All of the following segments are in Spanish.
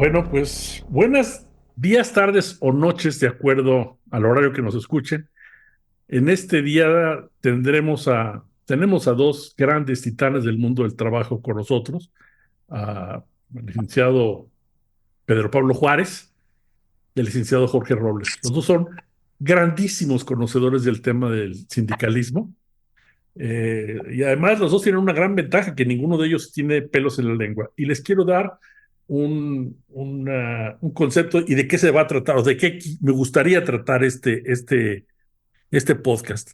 Bueno, pues buenas días, tardes o noches, de acuerdo al horario que nos escuchen. En este día tenemos a dos grandes titanes del mundo del trabajo con nosotros, al licenciado Pedro Pablo Juárez y al licenciado Jorge Robles. Los dos son grandísimos conocedores del tema del sindicalismo. Y además los dos tienen una gran ventaja, que ninguno de ellos tiene pelos en la lengua. Y les quiero dar un concepto y de qué se va a tratar, o de qué me gustaría tratar este podcast.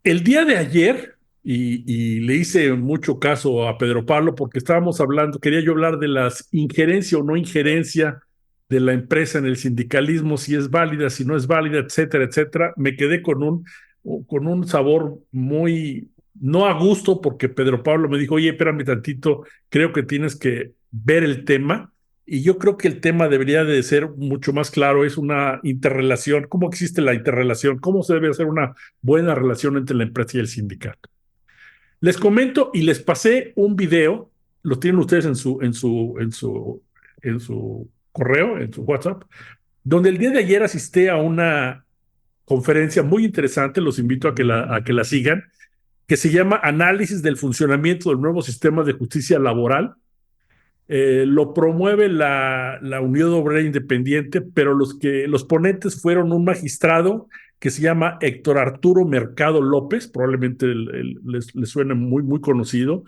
El día de ayer, y le hice mucho caso a Pedro Pablo porque estábamos hablando, quería yo hablar de la injerencia o no injerencia de la empresa en el sindicalismo, si es válida, si no es válida, etcétera, etcétera. Me quedé con un sabor muy, no a gusto, porque Pedro Pablo me dijo, oye, espérame tantito, creo que tienes que ver el tema. Y yo creo que el tema debería de ser mucho más claro, es una interrelación, cómo existe la interrelación, cómo se debe hacer una buena relación entre la empresa y el sindicato. Les comento y les pasé un video, lo tienen ustedes en su correo, en su WhatsApp, donde el día de ayer asistí a una conferencia muy interesante, los invito a que la sigan, que se llama Análisis del funcionamiento del nuevo sistema de justicia laboral. Lo promueve la Unión Obrera Independiente, pero los ponentes fueron un magistrado que se llama Héctor Arturo Mercado López, probablemente les suene muy, muy conocido,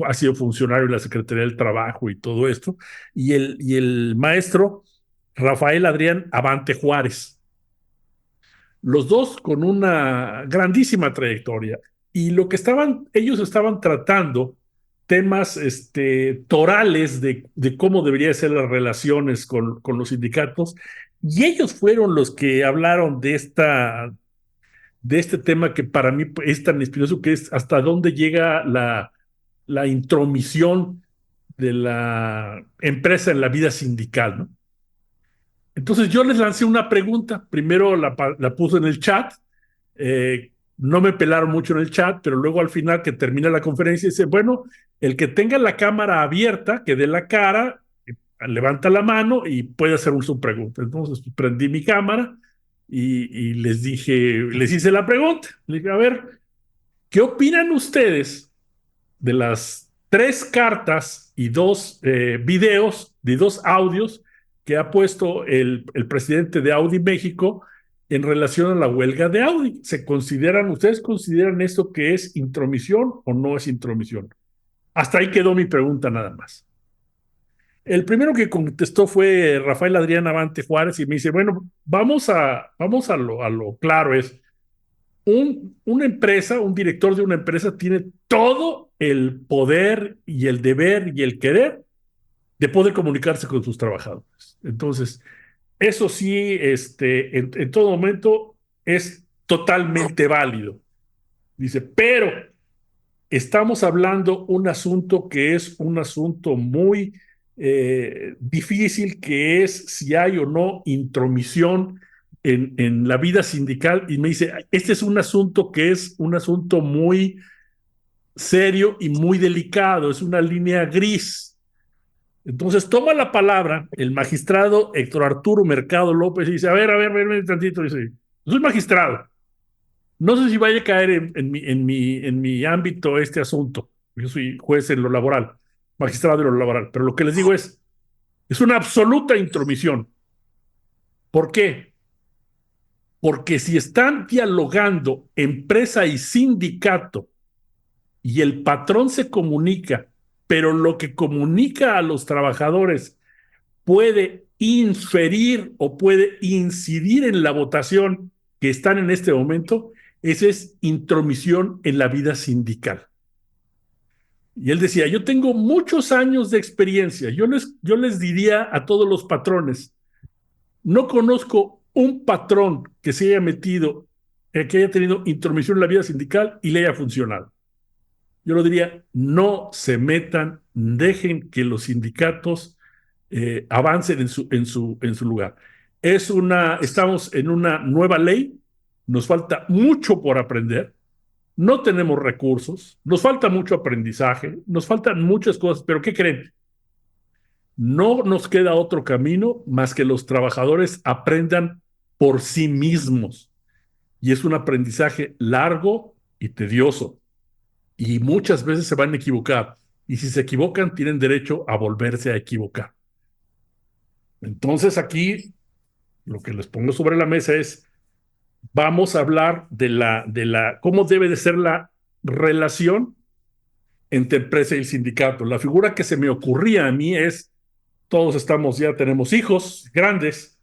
ha sido funcionario de la Secretaría del Trabajo y todo esto, y el maestro Rafael Adrián Abante Juárez, los dos con una grandísima trayectoria. Y lo que ellos estaban tratando temas torales de cómo deberían ser las relaciones con los sindicatos, y ellos fueron los que hablaron de este tema que para mí es tan espinoso, que es hasta dónde llega la intromisión de la empresa en la vida sindical, ¿no? Entonces yo les lancé una pregunta, primero la puse en el chat, no me pelaron mucho en el chat, pero luego al final que termina la conferencia dice, bueno, el que tenga la cámara abierta, que dé la cara, levanta la mano y puede hacer su pregunta. Entonces prendí mi cámara y les hice la pregunta. Les dije, a ver, ¿qué opinan ustedes de las tres cartas y dos videos, de dos audios que ha puesto el presidente de Audi México en relación a la huelga de Audi? ¿Ustedes consideran esto que es intromisión o no es intromisión? Hasta ahí quedó mi pregunta nada más. El primero que contestó fue Rafael Adrián Avante Juárez y me dice, bueno, vamos a lo claro, es una empresa, un director de una empresa tiene todo el poder y el deber y el querer de poder comunicarse con sus trabajadores. Entonces, eso sí, en todo momento es totalmente válido. Dice, pero estamos hablando un asunto que es un asunto muy difícil, que es si hay o no intromisión en la vida sindical. Y me dice, este es un asunto que es un asunto muy serio y muy delicado, es una línea gris. Entonces toma la palabra el magistrado Héctor Arturo Mercado López y dice, a ver, un tantito, dice, soy magistrado, no sé si vaya a caer en mi ámbito este asunto. Yo soy juez en lo laboral, magistrado en lo laboral, pero lo que les digo es una absoluta intromisión. ¿Por qué? Porque si están dialogando empresa y sindicato y el patrón se comunica, pero lo que comunica a los trabajadores puede inferir o puede incidir en la votación que están en este momento, esa es intromisión en la vida sindical. Y él decía, yo tengo muchos años de experiencia, yo les diría a todos los patrones, no conozco un patrón que se haya metido, que haya tenido intromisión en la vida sindical y le haya funcionado. Yo lo diría, no se metan, dejen que los sindicatos avancen en su lugar. Estamos en una nueva ley, nos falta mucho por aprender, no tenemos recursos, nos falta mucho aprendizaje, nos faltan muchas cosas, pero ¿qué creen? No nos queda otro camino más que los trabajadores aprendan por sí mismos. Y es un aprendizaje largo y tedioso. Y muchas veces se van a equivocar. Y si se equivocan, tienen derecho a volverse a equivocar. Entonces aquí lo que les pongo sobre la mesa es, vamos a hablar cómo debe de ser la relación entre empresa y el sindicato. La figura que se me ocurría a mí es, todos estamos, ya tenemos hijos grandes,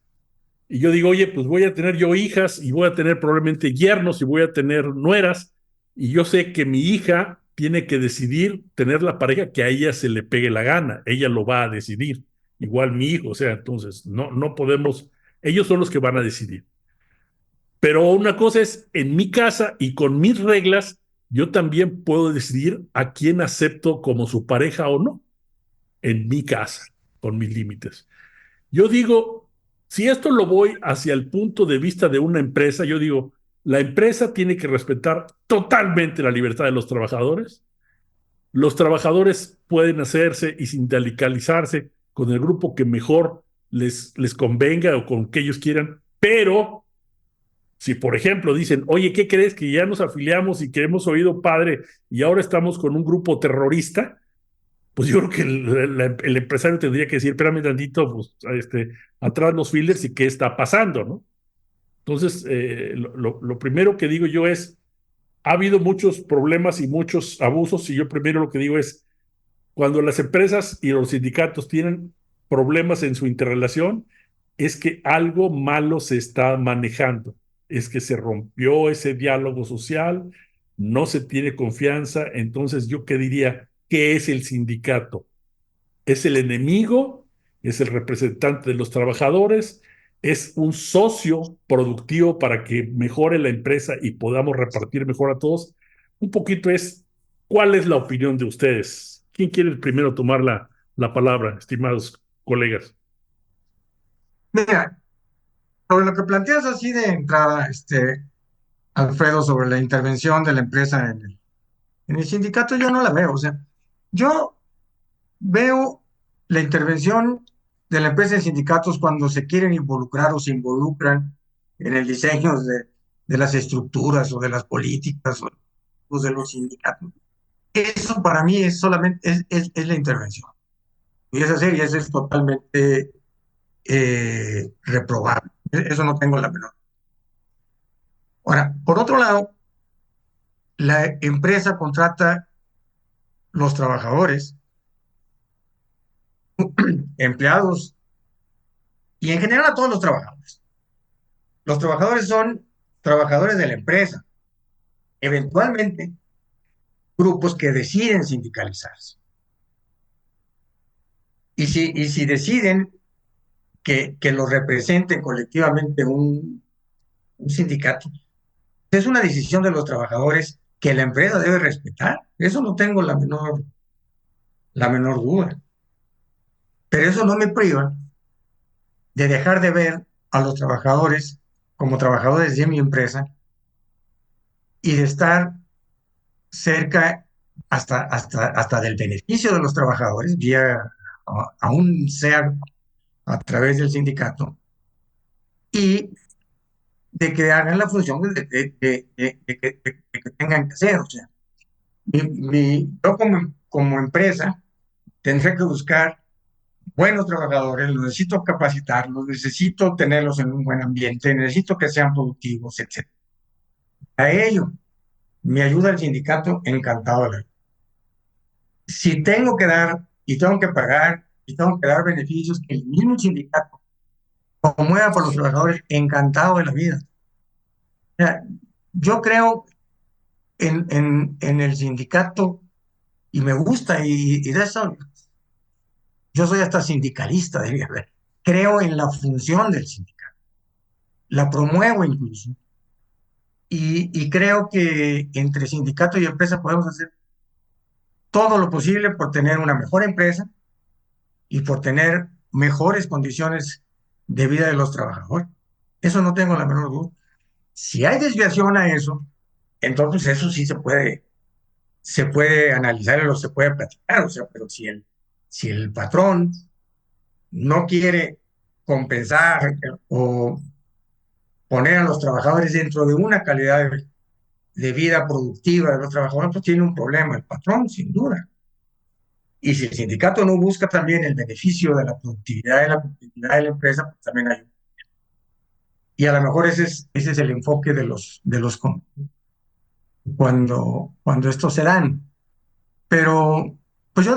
y yo digo, oye, pues voy a tener yo hijas y voy a tener probablemente yernos y voy a tener nueras, y yo sé que mi hija tiene que decidir tener la pareja que a ella se le pegue la gana, ella lo va a decidir, igual mi hijo, o sea, entonces no podemos, ellos son los que van a decidir. Pero una cosa es, en mi casa y con mis reglas, yo también puedo decidir a quién acepto como su pareja o no, en mi casa, con mis límites. Yo digo, si esto lo voy hacia el punto de vista de una empresa, yo digo, la empresa tiene que respetar totalmente la libertad de los trabajadores. Los trabajadores pueden hacerse y sindicalizarse con el grupo que mejor les convenga o con que ellos quieran, pero si, por ejemplo, dicen, oye, ¿qué crees que ya nos afiliamos y que hemos oído padre y ahora estamos con un grupo terrorista? Pues yo creo que el empresario tendría que decir, espérame tantito, pues, atrás los fillers y qué está pasando, ¿no? Entonces, lo primero que digo yo es, ha habido muchos problemas y muchos abusos y yo primero lo que digo es, cuando las empresas y los sindicatos tienen problemas en su interrelación, es que algo malo se está manejando, es que se rompió ese diálogo social, no se tiene confianza. Entonces, ¿yo qué diría? ¿Qué es el sindicato? ¿Es el enemigo? ¿Es el representante de los trabajadores? ¿Es un socio productivo para que mejore la empresa y podamos repartir mejor a todos? Un poquito es, ¿cuál es la opinión de ustedes? ¿Quién quiere primero tomar la palabra, estimados colegas? Mira, sobre lo que planteas así de entrada, Alfredo, sobre la intervención de la empresa en el sindicato, yo no la veo. O sea, yo veo la intervención de la empresa en sindicatos cuando se quieren involucrar o se involucran en el diseño de las estructuras o de las políticas o de los sindicatos. Eso para mí es solamente es la intervención. Y es así, y eso es totalmente reprobable. Eso no tengo la menor. Ahora, por otro lado, la empresa contrata los trabajadores, empleados y en general a todos los trabajadores. Los trabajadores son trabajadores de la empresa, eventualmente grupos que deciden sindicalizarse. Y si deciden que los representen colectivamente un sindicato, es una decisión de los trabajadores que la empresa debe respetar. Eso no tengo la menor duda. Pero eso no me priva de dejar de ver a los trabajadores como trabajadores de mi empresa y de estar cerca hasta del beneficio de los trabajadores, aún sea a través del sindicato, y de que hagan la función de que tengan que hacer. O sea, yo como empresa tendré que buscar buenos trabajadores, los necesito capacitarlos, necesito tenerlos en un buen ambiente, necesito que sean productivos, etc. A ello me ayuda el sindicato, encantado de la vida. Si tengo que dar y tengo que pagar y tengo que dar beneficios que el mismo sindicato promueva por los trabajadores, encantado de la vida. O sea, yo creo en el sindicato y me gusta y de eso yo soy hasta sindicalista, diría. Creo en la función del sindicato, la promuevo incluso y creo que entre sindicato y empresa podemos hacer todo lo posible por tener una mejor empresa y por tener mejores condiciones de vida de los trabajadores. Eso no tengo la menor duda. Si hay desviación a eso, entonces eso sí se puede analizar o se puede platicar. O sea, pero si el patrón no quiere compensar o poner a los trabajadores dentro de una calidad de vida productiva de los trabajadores, pues tiene un problema el patrón, sin duda. Y si el sindicato no busca también el beneficio de la productividad y la competitividad de la empresa, pues también hay. Y a lo mejor ese es el enfoque cuando estos se dan. Pero, pues yo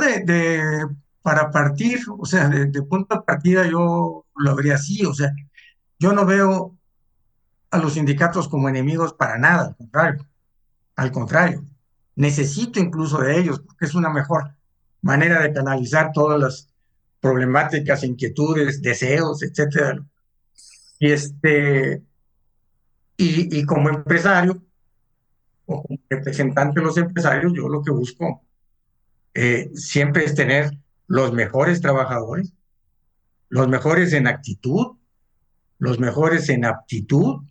para partir, o sea, de punto de partida yo lo vería así, o sea, yo no veo a los sindicatos como enemigos para nada, al contrario, necesito incluso de ellos, porque es una mejor manera de canalizar todas las problemáticas, inquietudes, deseos, etcétera. Y y como empresario o como representante de los empresarios, yo lo que busco siempre es tener los mejores trabajadores, los mejores en actitud, los mejores en aptitud,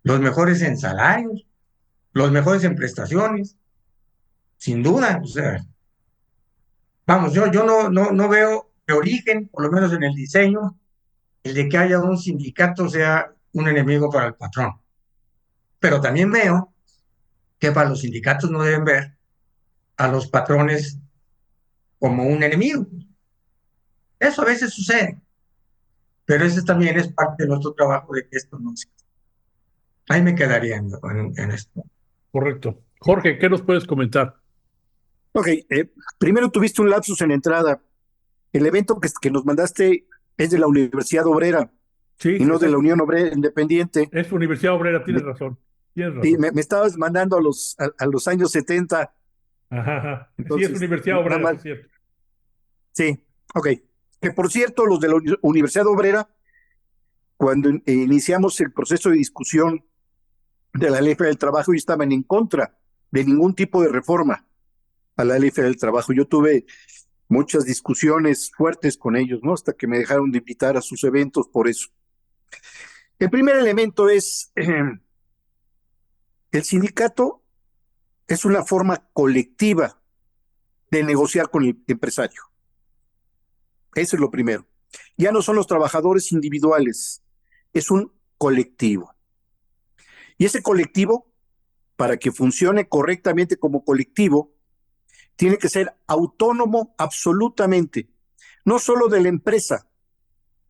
los mejores en salarios, los mejores en prestaciones, sin duda. O sea, vamos, yo no veo de origen, por lo menos en el diseño, el de que haya un sindicato sea un enemigo para el patrón. Pero también veo que para los sindicatos no deben ver a los patrones como un enemigo. Eso a veces sucede, pero ese también es parte de nuestro trabajo de que esto no se... Ahí me quedaría en esto. Correcto. Jorge, ¿qué nos puedes comentar? Ok, primero tuviste un lapsus en la entrada. El evento que nos mandaste es de la Universidad Obrera Sí, y no de la exacto. Unión Obrera Independiente. Es Universidad Obrera, tienes Me, razón. Tienes sí, razón. me estabas mandando a los años 70, Ajá, ajá. Sí, es entonces, Universidad nada Obrera, sí, más. es cierto. Sí, ok. Que por cierto, los de la Universidad Obrera, cuando iniciamos el proceso de discusión de la Ley Federal del Trabajo, y estaban en contra de ningún tipo de reforma a la Ley Federal del Trabajo. Yo tuve muchas discusiones fuertes con ellos, ¿no? Hasta que me dejaron de invitar a sus eventos por eso. El primer elemento es, el sindicato es una forma colectiva de negociar con el empresario. Eso es lo primero. Ya no son los trabajadores individuales, es un colectivo. Y ese colectivo, para que funcione correctamente como colectivo, tiene que ser autónomo absolutamente, no solo de la empresa,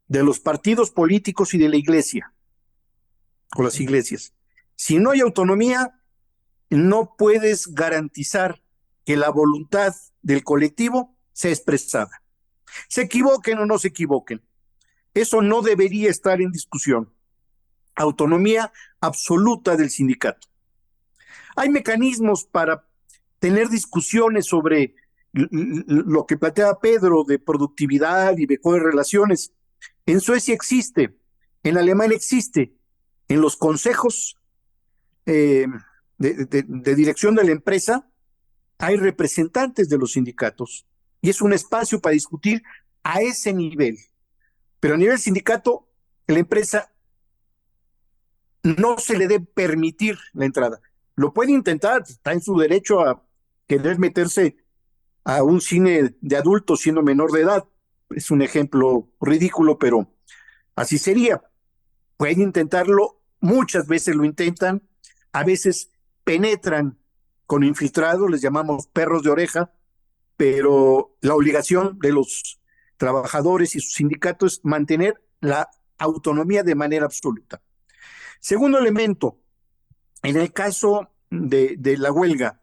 de los partidos políticos y de la iglesia, o las iglesias. Si no hay autonomía, no puedes garantizar que la voluntad del colectivo sea expresada. Se equivoquen o no se equivoquen. Eso no debería estar en discusión. Autonomía absoluta del sindicato. Hay mecanismos para tener discusiones sobre lo que plantea Pedro de productividad y mejores relaciones. En Suecia existe, en Alemania existe, en los consejos eh, de dirección de la empresa hay representantes de los sindicatos y es un espacio para discutir a ese nivel. Pero a nivel sindicato, la empresa no se le debe permitir la entrada. Lo puede intentar, está en su derecho a querer meterse a un cine de adultos siendo menor de edad. Es un ejemplo ridículo, pero así sería. Pueden intentarlo, muchas veces lo intentan, a veces penetran con infiltrados, les llamamos perros de oreja, pero la obligación de los trabajadores y sus sindicatos es mantener la autonomía de manera absoluta. Segundo elemento, en el caso de la huelga,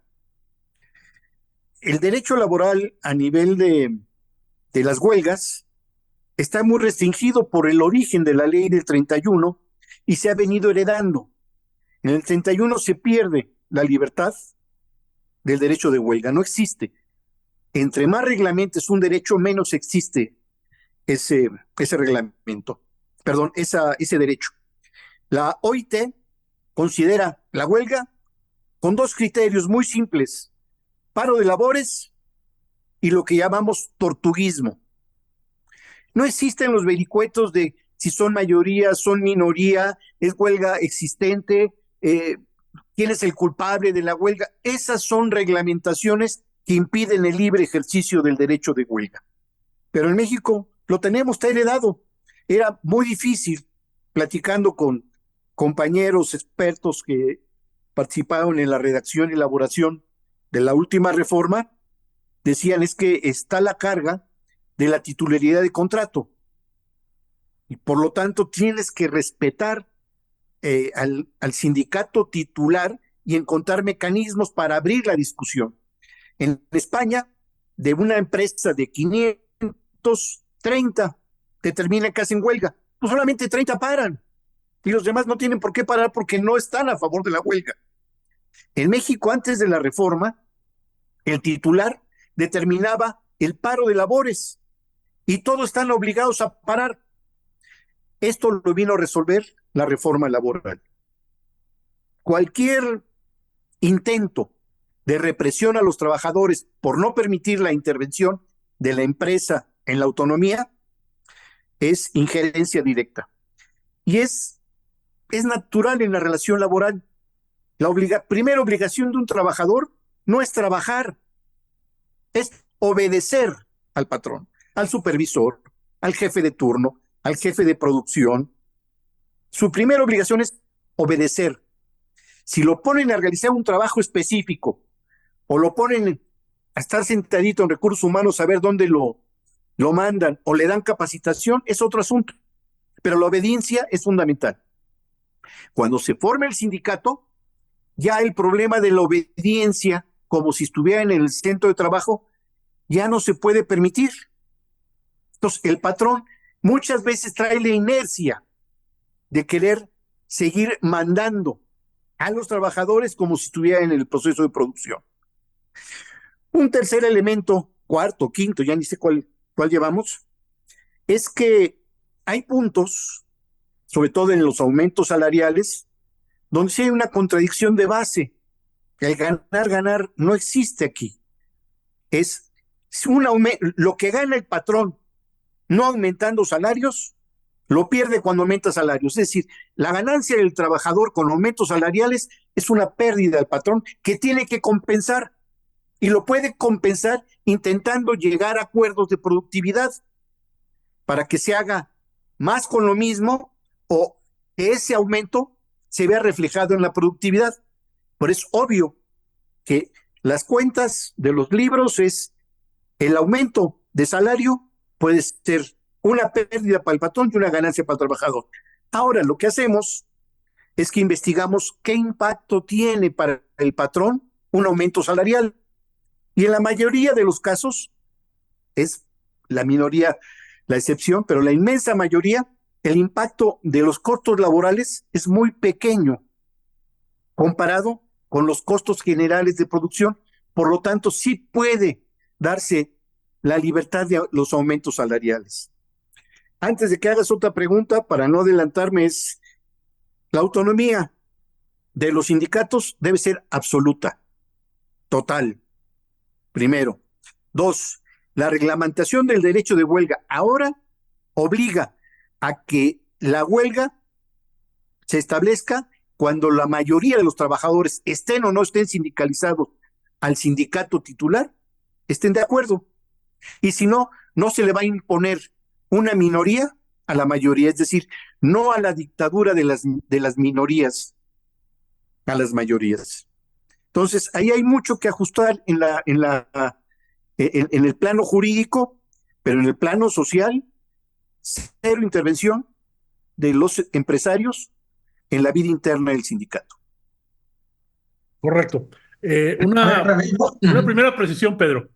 el derecho laboral a nivel de las huelgas está muy restringido por el origen de la ley del 31 y se ha venido heredando. En el 31 se pierde la libertad del derecho de huelga, no existe. Entre más reglamentes un derecho, menos existe ese reglamento, perdón, ese derecho. La OIT considera la huelga con dos criterios muy simples: paro de labores y lo que llamamos tortuguismo. No existen los vericuetos de si son mayoría, son minoría, es huelga existente, quién es el culpable de la huelga. Esas son reglamentaciones que impiden el libre ejercicio del derecho de huelga. Pero en México lo tenemos, está heredado. Era muy difícil, platicando con compañeros expertos que participaron en la redacción y elaboración de la última reforma, decían es que está la carga de la titularidad de contrato y por lo tanto tienes que respetar al sindicato titular y encontrar mecanismos para abrir la discusión. En España, de una empresa de 530 que termina casi en huelga, pues solamente 30 paran y los demás no tienen por qué parar porque no están a favor de la huelga. En México, antes de la reforma, el titular determinaba el paro de labores y todos están obligados a parar. Esto lo vino a resolver la reforma laboral. Cualquier intento de represión a los trabajadores por no permitir la intervención de la empresa en la autonomía es injerencia directa. Y es natural en la relación laboral. La primera obligación de un trabajador no es trabajar, es obedecer al patrón, al supervisor, al jefe de turno, al jefe de producción. Su primera obligación es obedecer. Si lo ponen a realizar un trabajo específico o lo ponen a estar sentadito en recursos humanos a ver dónde lo mandan o le dan capacitación, es otro asunto. Pero la obediencia es fundamental. Cuando se forma el sindicato, ya el problema de la obediencia, como si estuviera en el centro de trabajo, ya no se puede permitir. Entonces, el patrón muchas veces trae la inercia de querer seguir mandando a los trabajadores como si estuvieran en el proceso de producción. Un tercer elemento, cuarto, quinto, ya ni sé cuál llevamos, es que hay puntos, sobre todo en los aumentos salariales, donde sí hay una contradicción de base. El ganar no existe aquí. Es lo que gana el patrón no aumentando salarios, lo pierde cuando aumenta salarios. Es decir, la ganancia del trabajador con aumentos salariales es una pérdida del patrón que tiene que compensar y lo puede compensar intentando llegar a acuerdos de productividad para que se haga más con lo mismo o que ese aumento se vea reflejado en la productividad. Pero es obvio que las cuentas de los libros es el aumento de salario puede ser una pérdida para el patrón y una ganancia para el trabajador. Ahora, lo que hacemos es que investigamos qué impacto tiene para el patrón un aumento salarial. Y en la mayoría de los casos, es la minoría la excepción, pero la inmensa mayoría, el impacto de los costos laborales es muy pequeño comparado con los costos generales de producción. Por lo tanto, sí puede darse la libertad de los aumentos salariales. Antes de que hagas otra pregunta, para no adelantarme, es la autonomía de los sindicatos debe ser absoluta, total, primero. Dos, la reglamentación del derecho de huelga ahora obliga a que la huelga se establezca cuando la mayoría de los trabajadores, estén o no estén sindicalizados al sindicato titular, estén de acuerdo. Y si no, no se le va a imponer una minoría a la mayoría, es decir, no a la dictadura de las minorías, a las mayorías. Entonces, ahí hay mucho que ajustar en el plano jurídico, pero en el plano social, cero intervención de los empresarios en la vida interna del sindicato. Correcto. A ver, Una primera precisión, Pedro.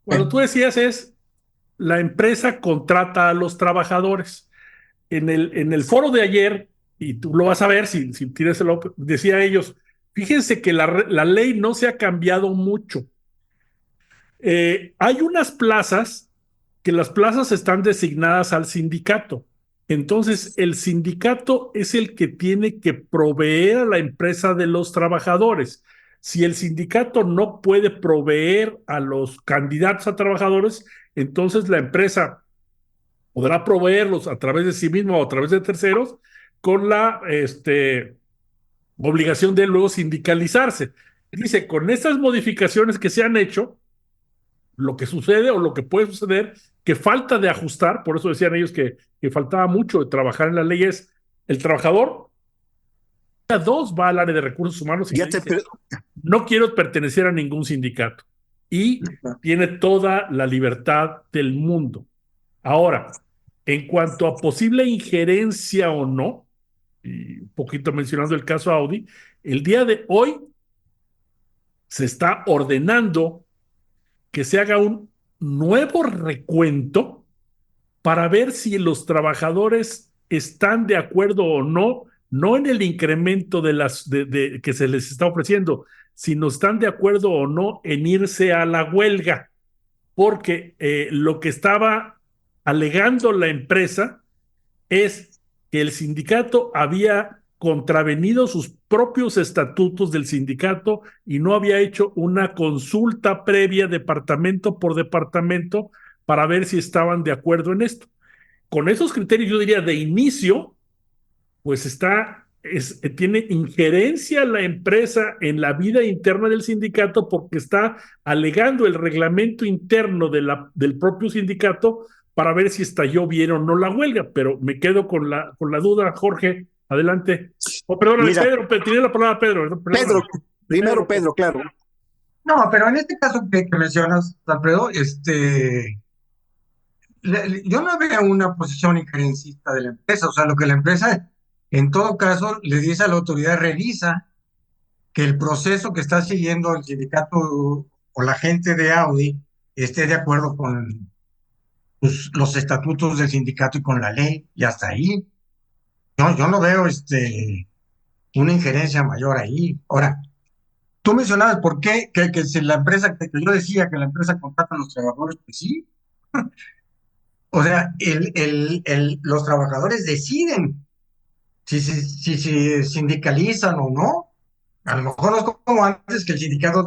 Cuando tú decías es, la empresa contrata a los trabajadores. En el foro de ayer, y tú lo vas a ver si tienes decía ellos, fíjense que la ley no se ha cambiado mucho. Hay unas plazas que las plazas están designadas al sindicato. Entonces, el sindicato es el que tiene que proveer a la empresa de los trabajadores. Si el sindicato no puede proveer a los candidatos a trabajadores, entonces la empresa podrá proveerlos a través de sí misma o a través de terceros con la obligación de luego sindicalizarse. Dice, con estas modificaciones que se han hecho, lo que sucede o lo que puede suceder que falta de ajustar, por eso decían ellos que faltaba mucho de trabajar en las leyes. El trabajador, a dos, va al área de recursos humanos y Ya le te... dice, no quiero pertenecer a ningún sindicato. Y tiene toda la libertad del mundo. Ahora, en cuanto a posible injerencia o no, y un poquito mencionando el caso Audi, el día de hoy se está ordenando que se haga un nuevo recuento para ver si los trabajadores están de acuerdo o no, no en el incremento que se les está ofreciendo, sino están de acuerdo o no en irse a la huelga, porque lo que estaba alegando la empresa es que el sindicato había contravenido sus propios estatutos del sindicato y no había hecho una consulta previa departamento por departamento para ver si estaban de acuerdo en esto. Con esos criterios, yo diría de inicio, pues tiene injerencia la empresa en la vida interna del sindicato porque está alegando el reglamento interno del propio sindicato para ver si estalló bien o no la huelga. Pero me quedo con la duda, Jorge, adelante. Oh, perdóname, Mira, Pedro, tiene la palabra Pedro. Pedro, Perdóname. primero Pedro, claro. No, pero en este caso que mencionas, Alfredo, yo no veo una posición injerencista de la empresa. O sea, lo que la empresa, en todo caso, le dice a la autoridad, revisa que el proceso que está siguiendo el sindicato o la gente de Audi esté de acuerdo con los estatutos del sindicato y con la ley, y hasta ahí. Yo no veo una injerencia mayor ahí. Ahora, tú mencionabas por qué que si la empresa, que yo decía que la empresa contrata a los trabajadores, pues sí. O sea, los trabajadores deciden si sindicalizan o no. A lo mejor no es como antes que el sindicato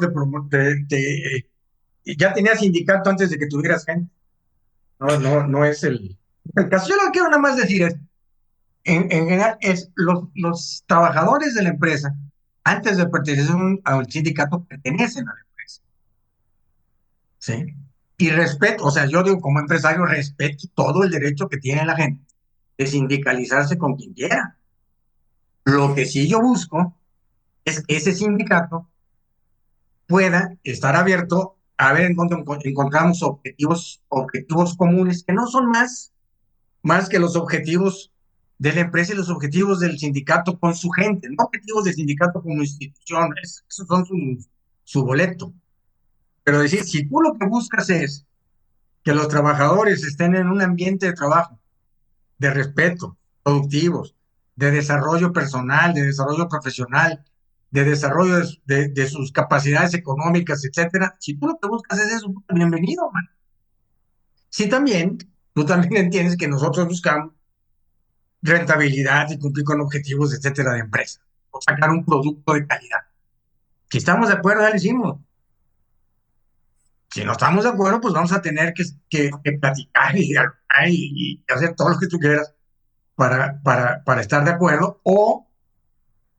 ya tenía sindicato antes de que tuvieras gente. No es el caso. Yo lo que quiero nada más decir es, en general, los trabajadores de la empresa, antes de pertenecer a un sindicato, pertenecen a la empresa. ¿Sí? Y respeto, o sea, yo digo como empresario, respeto todo el derecho que tiene la gente de sindicalizarse con quien quiera. Lo que sí yo busco es que ese sindicato pueda estar abierto a ver en dónde encontramos objetivos comunes que no son más que los objetivos de la empresa y los objetivos del sindicato con su gente, no objetivos del sindicato como institución, esos son su boleto. Pero decir, si tú lo que buscas es que los trabajadores estén en un ambiente de trabajo, de respeto, productivos, de desarrollo personal, de desarrollo profesional, de desarrollo de sus capacidades económicas, etcétera. Si tú lo que buscas es eso, bienvenido, man. Si también, tú también entiendes que nosotros buscamos rentabilidad y cumplir con objetivos, etcétera, de empresa, o sacar un producto de calidad. Si estamos de acuerdo, ya lo hicimos. Si no estamos de acuerdo, pues vamos a tener que platicar y hacer todo lo que tú quieras para estar de acuerdo, o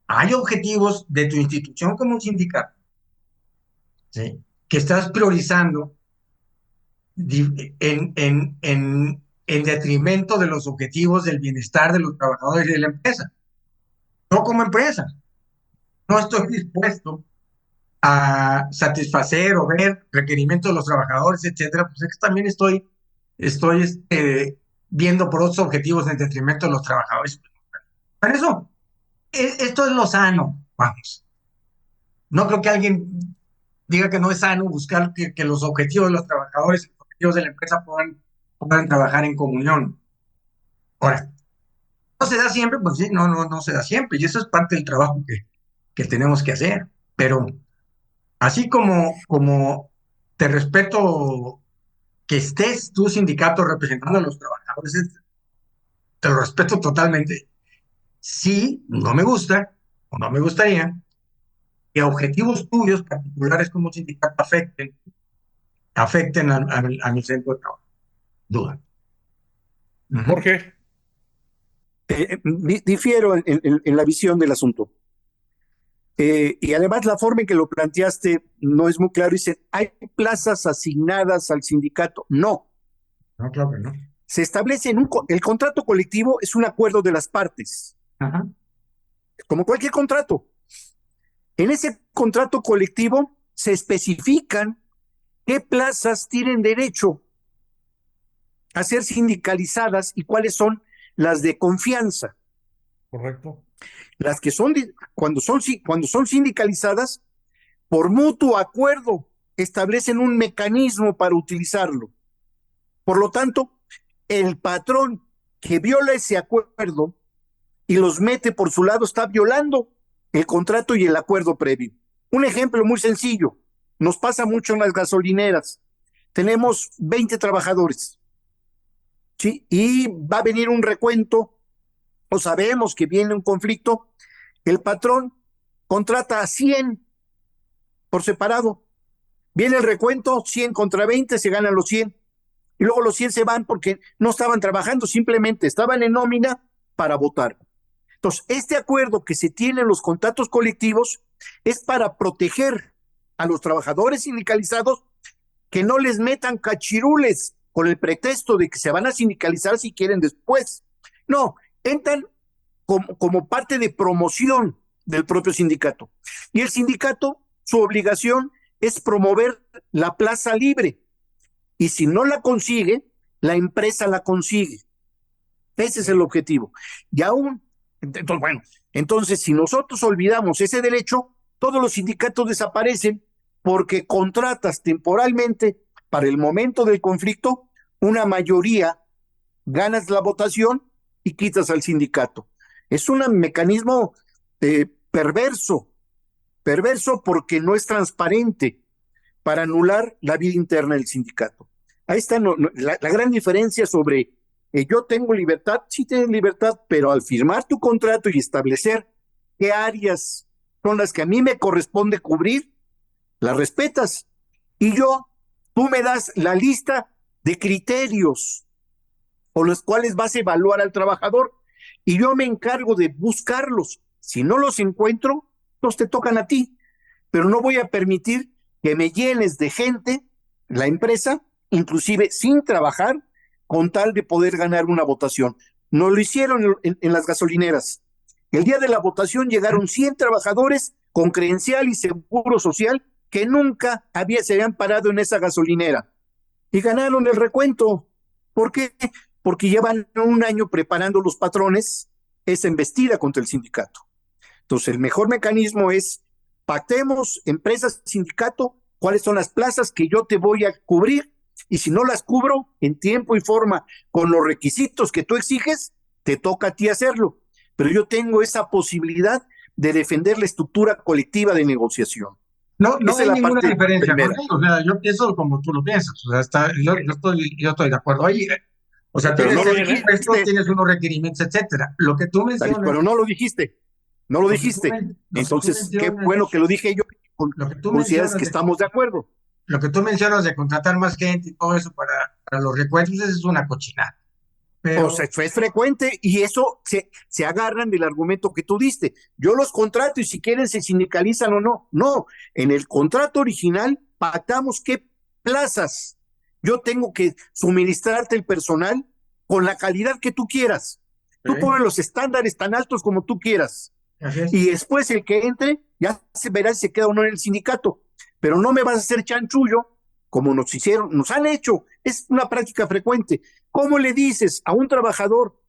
hay objetivos de tu institución como un sindicato, ¿sí? Que estás priorizando en detrimento de los objetivos del bienestar de los trabajadores y de la empresa. No como empresa. No estoy dispuesto a satisfacer o ver requerimientos de los trabajadores, etcétera, pues es que también estoy viendo por otros objetivos en detrimento de los trabajadores. Por eso, esto es lo sano, vamos. No creo que alguien diga que no es sano buscar que los objetivos de los trabajadores y los objetivos de la empresa puedan trabajar en comunión. Ahora, no se da siempre, pues sí, no se da siempre, y eso es parte del trabajo que tenemos que hacer. Pero así como te respeto que estés tu sindicato representando a los trabajadores, te lo respeto totalmente. Sí, no me gusta o no me gustaría que objetivos tuyos particulares como sindicato afecten a mi centro de trabajo. Duda. Ujú. Jorge, Difiero en la visión del asunto. Y además la forma en que lo planteaste no es muy claro. Dice, ¿hay plazas asignadas al sindicato? No. No, claro que no. Se establece el contrato colectivo es un acuerdo de las partes, Ajá. como cualquier contrato. En ese contrato colectivo se especifican qué plazas tienen derecho a ser sindicalizadas y cuáles son las de confianza. Correcto. Las que son, cuando son sindicalizadas, por mutuo acuerdo, establecen un mecanismo para utilizarlo. Por lo tanto, el patrón que viola ese acuerdo y los mete por su lado está violando el contrato y el acuerdo previo. Un ejemplo muy sencillo, nos pasa mucho en las gasolineras. Tenemos 20 trabajadores, ¿sí? Y va a venir un recuento, o sabemos que viene un conflicto, el patrón contrata a 100 por separado. Viene el recuento, 100 contra 20, se ganan los 100. Y luego los 100 se van porque no estaban trabajando, simplemente estaban en nómina para votar. Entonces, este acuerdo que se tiene en los contratos colectivos es para proteger a los trabajadores sindicalizados, que no les metan cachirules con el pretexto de que se van a sindicalizar si quieren después. No, entran como parte de promoción del propio sindicato. Y el sindicato, su obligación es promover la plaza libre. Y si no la consigue, la empresa la consigue. Ese es el objetivo. Y aún, entonces, bueno, entonces si nosotros olvidamos ese derecho, todos los sindicatos desaparecen porque contratas temporalmente para el momento del conflicto una mayoría, ganas la votación y quitas al sindicato. Es un mecanismo perverso porque no es transparente para anular la vida interna del sindicato. Ahí está la gran diferencia sobre yo tengo libertad, sí tienes libertad, pero al firmar tu contrato y establecer qué áreas son las que a mí me corresponde cubrir, las respetas. Y tú me das la lista de criterios por los cuales vas a evaluar al trabajador y yo me encargo de buscarlos. Si no los encuentro, los te tocan a ti, pero no voy a permitir que me llenes de gente, la empresa, inclusive sin trabajar, con tal de poder ganar una votación. No lo hicieron en las gasolineras. El día de la votación llegaron 100 trabajadores con credencial y seguro social que nunca se habían parado en esa gasolinera y ganaron el recuento. ¿Por qué? Porque llevan un año preparando los patrones esa embestida contra el sindicato. Entonces, el mejor mecanismo es pactemos, empresas, sindicato, cuáles son las plazas que yo te voy a cubrir, y si no las cubro en tiempo y forma con los requisitos que tú exiges, te toca a ti hacerlo. Pero yo tengo esa posibilidad de defender la estructura colectiva de negociación. No, no Esa hay es la ninguna parte diferencia, primera. Jorge. O sea, yo pienso como tú lo piensas. O sea, yo estoy de acuerdo ahí. O sea, Pero tienes no lo el impuesto, dijiste, tienes unos requerimientos, etcétera. Lo que tú mencionas, pero no lo dijiste, no lo lo que tú, dijiste. lo que tú Entonces, qué mencionas, bueno que lo dije yo, lo que tú consideras mencionas que de, estamos de acuerdo. lo que tú mencionas de contratar más gente y todo eso para los recuentos, eso es una cochinada. O sea, Pero, es frecuente y eso se agarran del argumento que tú diste. Yo los contrato y si quieren se sindicalizan o no. No, en el contrato original pactamos qué plazas yo tengo que suministrarte el personal con la calidad que tú quieras. Tú ¿eh? pones los estándares tan altos como tú quieras. Así es. Y después el que entre ya se verá si se queda o no en el sindicato. Pero no me vas a hacer chanchullo como nos han hecho. Es una práctica frecuente. ¿Cómo le dices a un trabajador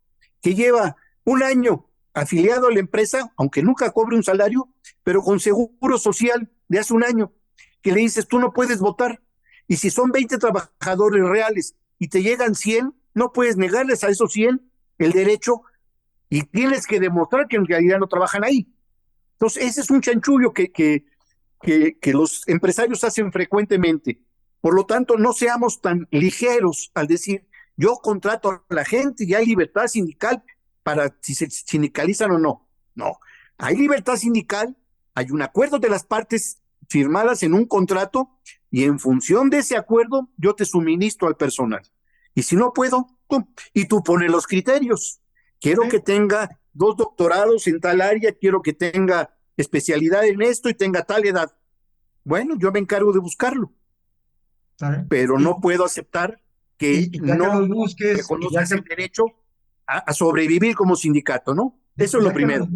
que lleva un año afiliado a la empresa, aunque nunca cobre un salario, pero con seguro social de hace un año, que le dices tú no puedes votar? Y si son 20 trabajadores reales y te llegan 100, no puedes negarles a esos 100 el derecho y tienes que demostrar que en realidad no trabajan ahí. Entonces, ese es un chanchullo que los empresarios hacen frecuentemente. Por lo tanto, no seamos tan ligeros al decir, yo contrato a la gente y hay libertad sindical para si se sindicalizan o no. No, hay libertad sindical, hay un acuerdo de las partes firmadas en un contrato y en función de ese acuerdo yo te suministro al personal. Y si no puedo, y tú pones los criterios. Quiero que tenga 2 doctorados en tal área, quiero que tenga especialidad en esto y tenga tal edad. Bueno, yo me encargo de buscarlo, ¿Sabe? pero Y, no puedo aceptar que y ya que los no busques, y reconozcas el derecho a sobrevivir como sindicato, ¿no? Eso es lo ya que los, primero.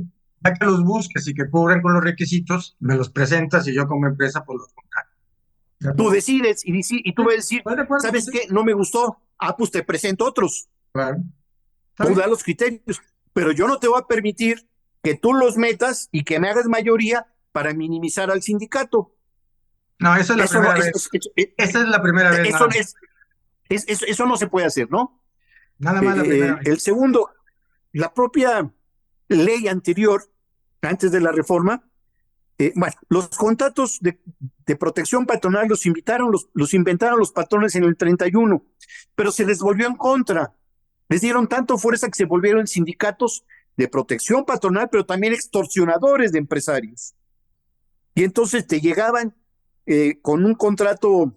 ya que los busques y que cubran con los requisitos, me los presentas y yo como empresa pues los contrato. ¿De Tú acuerdo? decides y tú vas a decir, ¿Estás de acuerdo ¿sabes contigo? qué? No me gustó. Ah, pues te presento otros. Claro. ¿Está Tú bien? da los criterios, pero yo no te voy a permitir que tú los metas y que me hagas mayoría para minimizar al sindicato. No, esa es la Eso no, primera vez. Esa es la primera vez eso nada más. eso no se puede hacer, ¿no? Nada más la primera vez. El segundo, la propia ley anterior, antes de la reforma, bueno, los contratos de protección patronal los inventaron los patrones en el 31, pero se les volvió en contra. Les dieron tanto fuerza que se volvieron sindicatos de protección patronal, pero también extorsionadores de empresarios. Y entonces te llegaban con un contrato,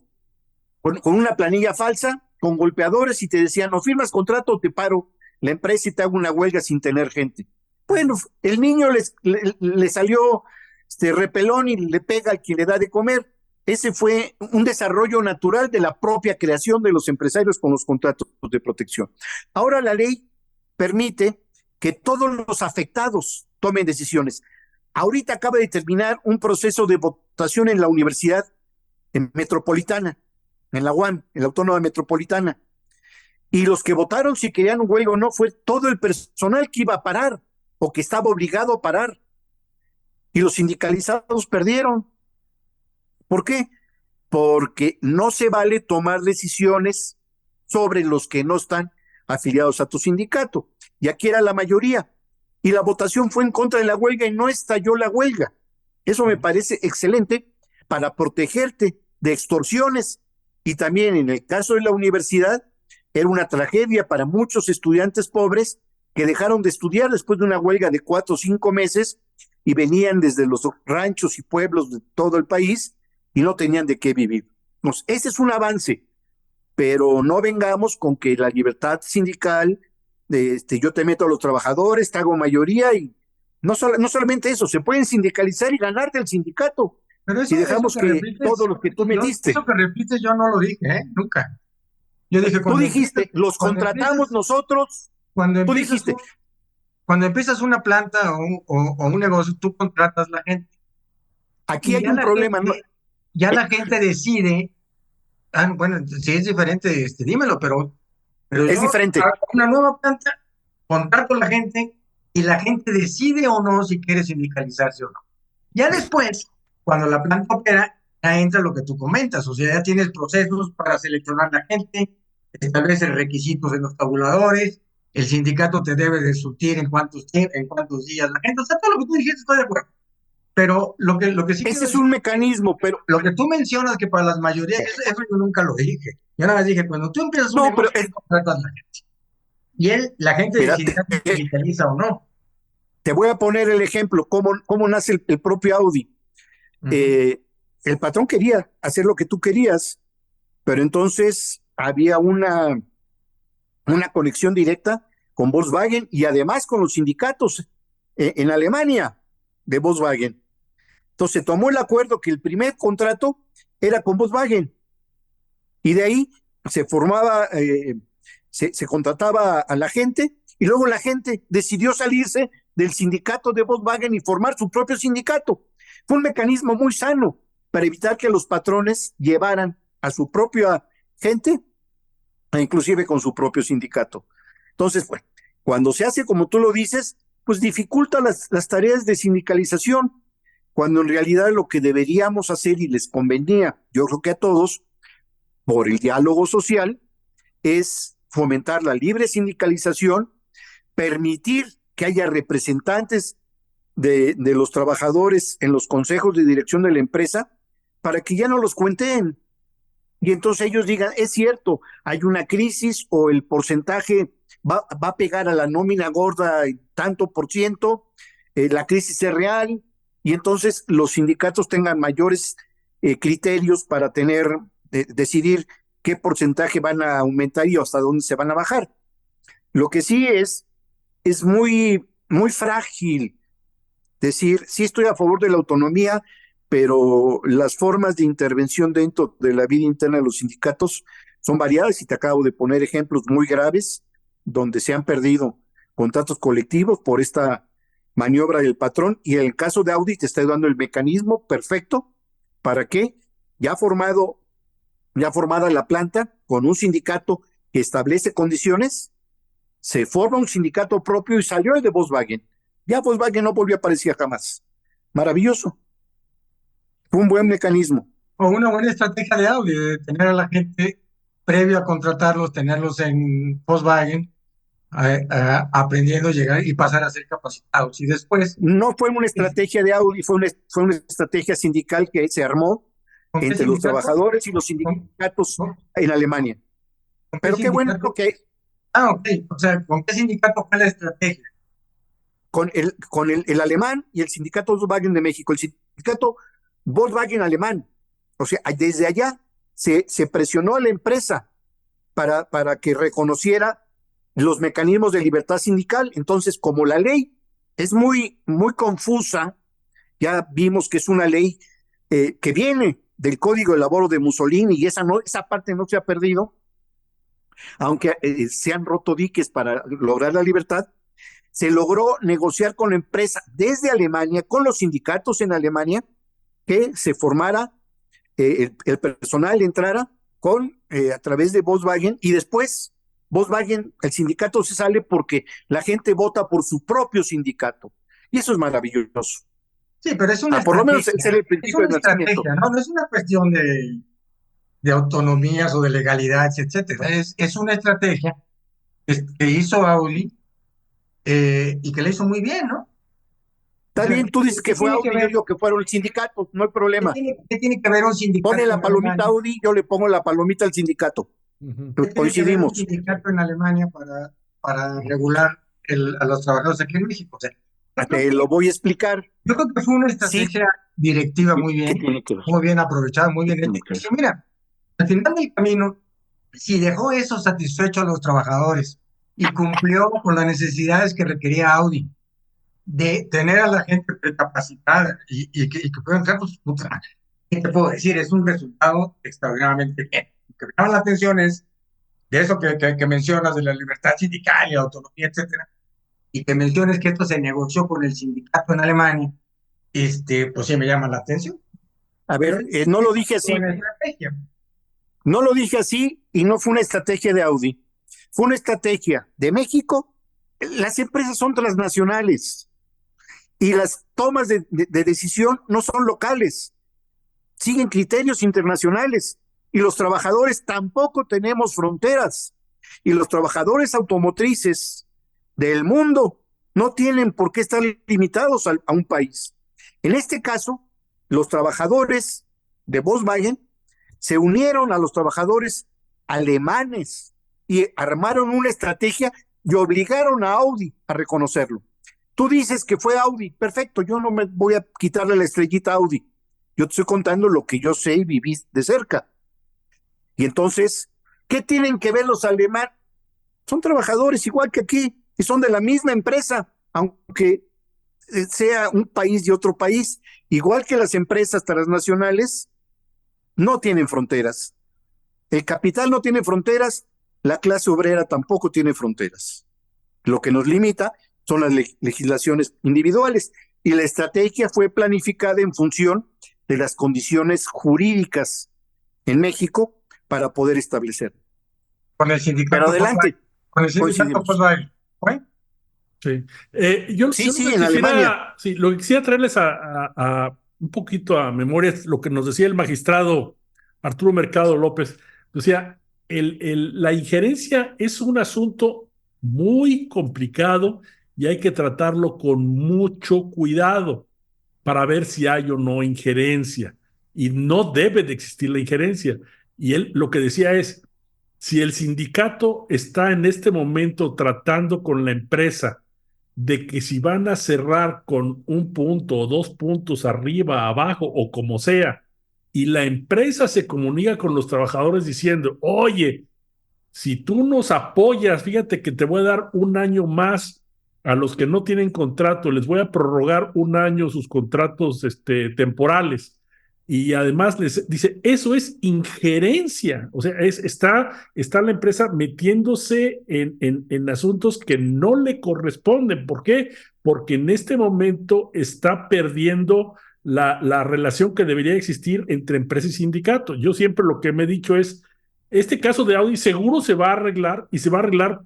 con una planilla falsa, con golpeadores y te decían, no firmas contrato, te paro la empresa y te hago una huelga sin tener gente. Bueno, el niño le salió repelón y le pega al quien le da de comer. Ese fue un desarrollo natural de la propia creación de los empresarios con los contratos de protección. Ahora la ley permite que todos los afectados tomen decisiones. Ahorita acaba de terminar un proceso de votación en la Universidad Metropolitana, en la UAM, en la Autónoma Metropolitana. Y los que votaron si querían huelga o no fue todo el personal que iba a parar o que estaba obligado a parar. Y los sindicalizados perdieron. ¿Por qué? Porque no se vale tomar decisiones sobre los que no están afiliados a tu sindicato. Y aquí era la mayoría. Y la votación fue en contra de la huelga y no estalló la huelga. Eso me parece excelente para protegerte de extorsiones. Y también en el caso de la universidad, era una tragedia para muchos estudiantes pobres que dejaron de estudiar después de una huelga de 4 o 5 meses y venían desde los ranchos y pueblos de todo el país y no tenían de qué vivir. Entonces, ese es un avance, pero no vengamos con que la libertad sindical, yo te meto a los trabajadores, te hago mayoría y no solamente eso, se pueden sindicalizar y ganar del sindicato Pero si eso dejamos que que todo repites, lo que tú metiste. eso que repites yo no lo dije, ¿eh? Nunca. Yo dije, Tú dijiste, los contratamos nosotros, cuando tú empiezas, dijiste, cuando empiezas una planta o un negocio, tú contratas la gente. aquí Y hay un problema, ¿no? ya la gente decide, bueno, si es diferente, dímelo, pero Es yo diferente. hago una nueva planta, contrato a la gente y la gente decide o no si quiere sindicalizarse o no. Ya después, cuando la planta opera, ya entra lo que tú comentas, o sea, ya tienes procesos para seleccionar la gente, estableces requisitos en los tabuladores, el sindicato te debe de surtir en cuántos días la gente, o sea, todo lo que tú dijiste estoy de acuerdo. Pero lo que sí quiero Ese es decir, un mecanismo, pero lo que tú mencionas que para las mayorías, eso yo nunca lo dije. Yo nada más dije, cuando tú empiezas un no, pero negocio, tú contratas a la gente. Y la gente mira, decidirá si sindicaliza o no. te voy a poner el ejemplo, cómo nace el propio Audi. Ujú. Eh, el patrón quería hacer lo que tú querías, pero entonces había una conexión directa con Volkswagen y además con los sindicatos en Alemania de Volkswagen. Entonces se tomó el acuerdo que el primer contrato era con Volkswagen y de ahí se formaba, se contrataba a la gente y luego la gente decidió salirse del sindicato de Volkswagen y formar su propio sindicato. Fue un mecanismo muy sano para evitar que los patrones llevaran a su propia gente, inclusive con su propio sindicato. Entonces, bueno, cuando se hace como tú lo dices, pues dificulta las tareas de sindicalización, cuando en realidad lo que deberíamos hacer y les convenía, yo creo que a todos, por el diálogo social, es fomentar la libre sindicalización, permitir que haya representantes de los trabajadores en los consejos de dirección de la empresa para que ya no los cuenten. Y entonces ellos digan, es cierto, hay una crisis o el porcentaje va a pegar a la nómina gorda tanto por ciento, la crisis es real, y entonces los sindicatos tengan mayores criterios para decidir qué porcentaje van a aumentar y hasta dónde se van a bajar. Lo que sí es muy frágil decir, sí estoy a favor de la autonomía, pero las formas de intervención dentro de la vida interna de los sindicatos son variadas y te acabo de poner ejemplos muy graves donde se han perdido contratos colectivos por esta maniobra del patrón, y en el caso de Audi te estoy dando el mecanismo perfecto para que ya formada la planta con un sindicato que establece condiciones, se forma un sindicato propio y salió el de Volkswagen. Ya Volkswagen no volvió a aparecer jamás. Maravilloso. Fue un buen mecanismo. O una buena estrategia de Audi, de tener a la gente previo a contratarlos, tenerlos en Volkswagen, aprendiendo a llegar y pasar a ser capacitados. Y después, No fue una estrategia de Audi, fue una estrategia sindical que se armó ¿con qué entre los sindicato? trabajadores y los ¿Con, sindicatos con- en Alemania. con qué Pero qué bueno sindicato? que Ok. O sea, ¿con qué sindicato fue la estrategia? con el alemán y el sindicato Volkswagen de México, el sindicato Volkswagen alemán. O sea, desde allá se presionó a la empresa para que reconociera los mecanismos de libertad sindical. Entonces, como la ley es muy confusa, ya vimos que es una ley que viene del Código de Laboro de Mussolini y esa parte no se ha perdido, aunque se han roto diques para lograr la libertad. Se logró negociar con la empresa desde Alemania, con los sindicatos en Alemania, que se formara, el personal entrara a través de Volkswagen, y después Volkswagen, el sindicato se sale porque la gente vota por su propio sindicato. Y eso es maravilloso. Sí, pero es una Por lo menos ese es estrategia. el Es principio una de nacimiento. estrategia, ¿no? No es una cuestión de autonomías o de legalidades, etcétera. Es una estrategia que hizo Audi y que le hizo muy bien, ¿no? O Está sea, bien, tú dices ¿qué que fue tiene que Audi, yo ver? digo que fueron el sindicato, no hay problema. Qué tiene que ver un Pone sindicato la en palomita Alemania? Audi, yo le pongo la palomita al sindicato. Ujú. ¿Qué tiene que ver un Coincidimos. sindicato en Alemania para regular a los trabajadores aquí en México? O sea, yo creo Te que, lo voy a explicar. yo creo que fue una Sí, estrategia directiva ¿qué tiene que ver? muy bien aprovechada, muy ¿Qué bien hecha. tiene que ver? Dije, mira, al final del camino, si dejó eso satisfecho a los trabajadores y cumplió con las necesidades que requería Audi de tener a la gente precapacitada y que puedan ser, pues, puta, ¿qué te puedo decir? Es un resultado extraordinariamente bien. Lo que me llama la atención es de eso que mencionas, de la libertad sindical y la autonomía, etcétera, y que menciones que esto se negoció con el sindicato en Alemania, pues sí me llama la atención. A Pero ver, no lo dije es así, una estrategia. no lo dije así y no fue una estrategia de Audi, fue una estrategia de México. Las empresas son transnacionales y las tomas de decisión no son locales, siguen criterios internacionales, y los trabajadores tampoco tenemos fronteras, y los trabajadores automotrices del mundo no tienen por qué estar limitados a un país. En este caso, los trabajadores de Volkswagen se unieron a los trabajadores alemanes y armaron una estrategia y obligaron a Audi a reconocerlo. Tú dices que fue Audi, perfecto, yo no me voy a quitarle la estrellita a Audi. Yo te estoy contando lo que yo sé y viví de cerca. Y entonces, ¿qué tienen que ver los alemanes? Son trabajadores igual que aquí y son de la misma empresa, aunque sea un país y otro país. Igual que las empresas transnacionales, no tienen fronteras. El capital no tiene fronteras, la clase obrera tampoco tiene fronteras. Lo que nos limita son las legislaciones individuales, y la estrategia fue planificada en función de las condiciones jurídicas en México para poder establecer. Con el Pero sindicato Volkswagen. adelante, Con el sindicato coincidimos. Volkswagen. ¿Fue? Sí. Yo Sí, lo sí, que en Alemania. quisiera, sí, lo que quisiera traerles un poquito a memoria es lo que nos decía el magistrado Arturo Mercado López. Decía, la injerencia es un asunto muy complicado y hay que tratarlo con mucho cuidado para ver si hay o no injerencia. Y no debe de existir la injerencia. Y él lo que decía es, si el sindicato está en este momento tratando con la empresa de que si van a cerrar con un punto o dos puntos arriba, abajo o como sea, y la empresa se comunica con los trabajadores diciendo, oye, si tú nos apoyas, fíjate que te voy a dar un año más a los que no tienen contrato, les voy a prorrogar un año sus contratos temporales y además les dice, eso es injerencia, o sea, está la empresa metiéndose en asuntos que no le corresponden. ¿Por qué? Porque en este momento está perdiendo la relación que debería existir entre empresa y sindicato. Yo siempre lo que me he dicho es, este caso de Audi seguro se va a arreglar y se va a arreglar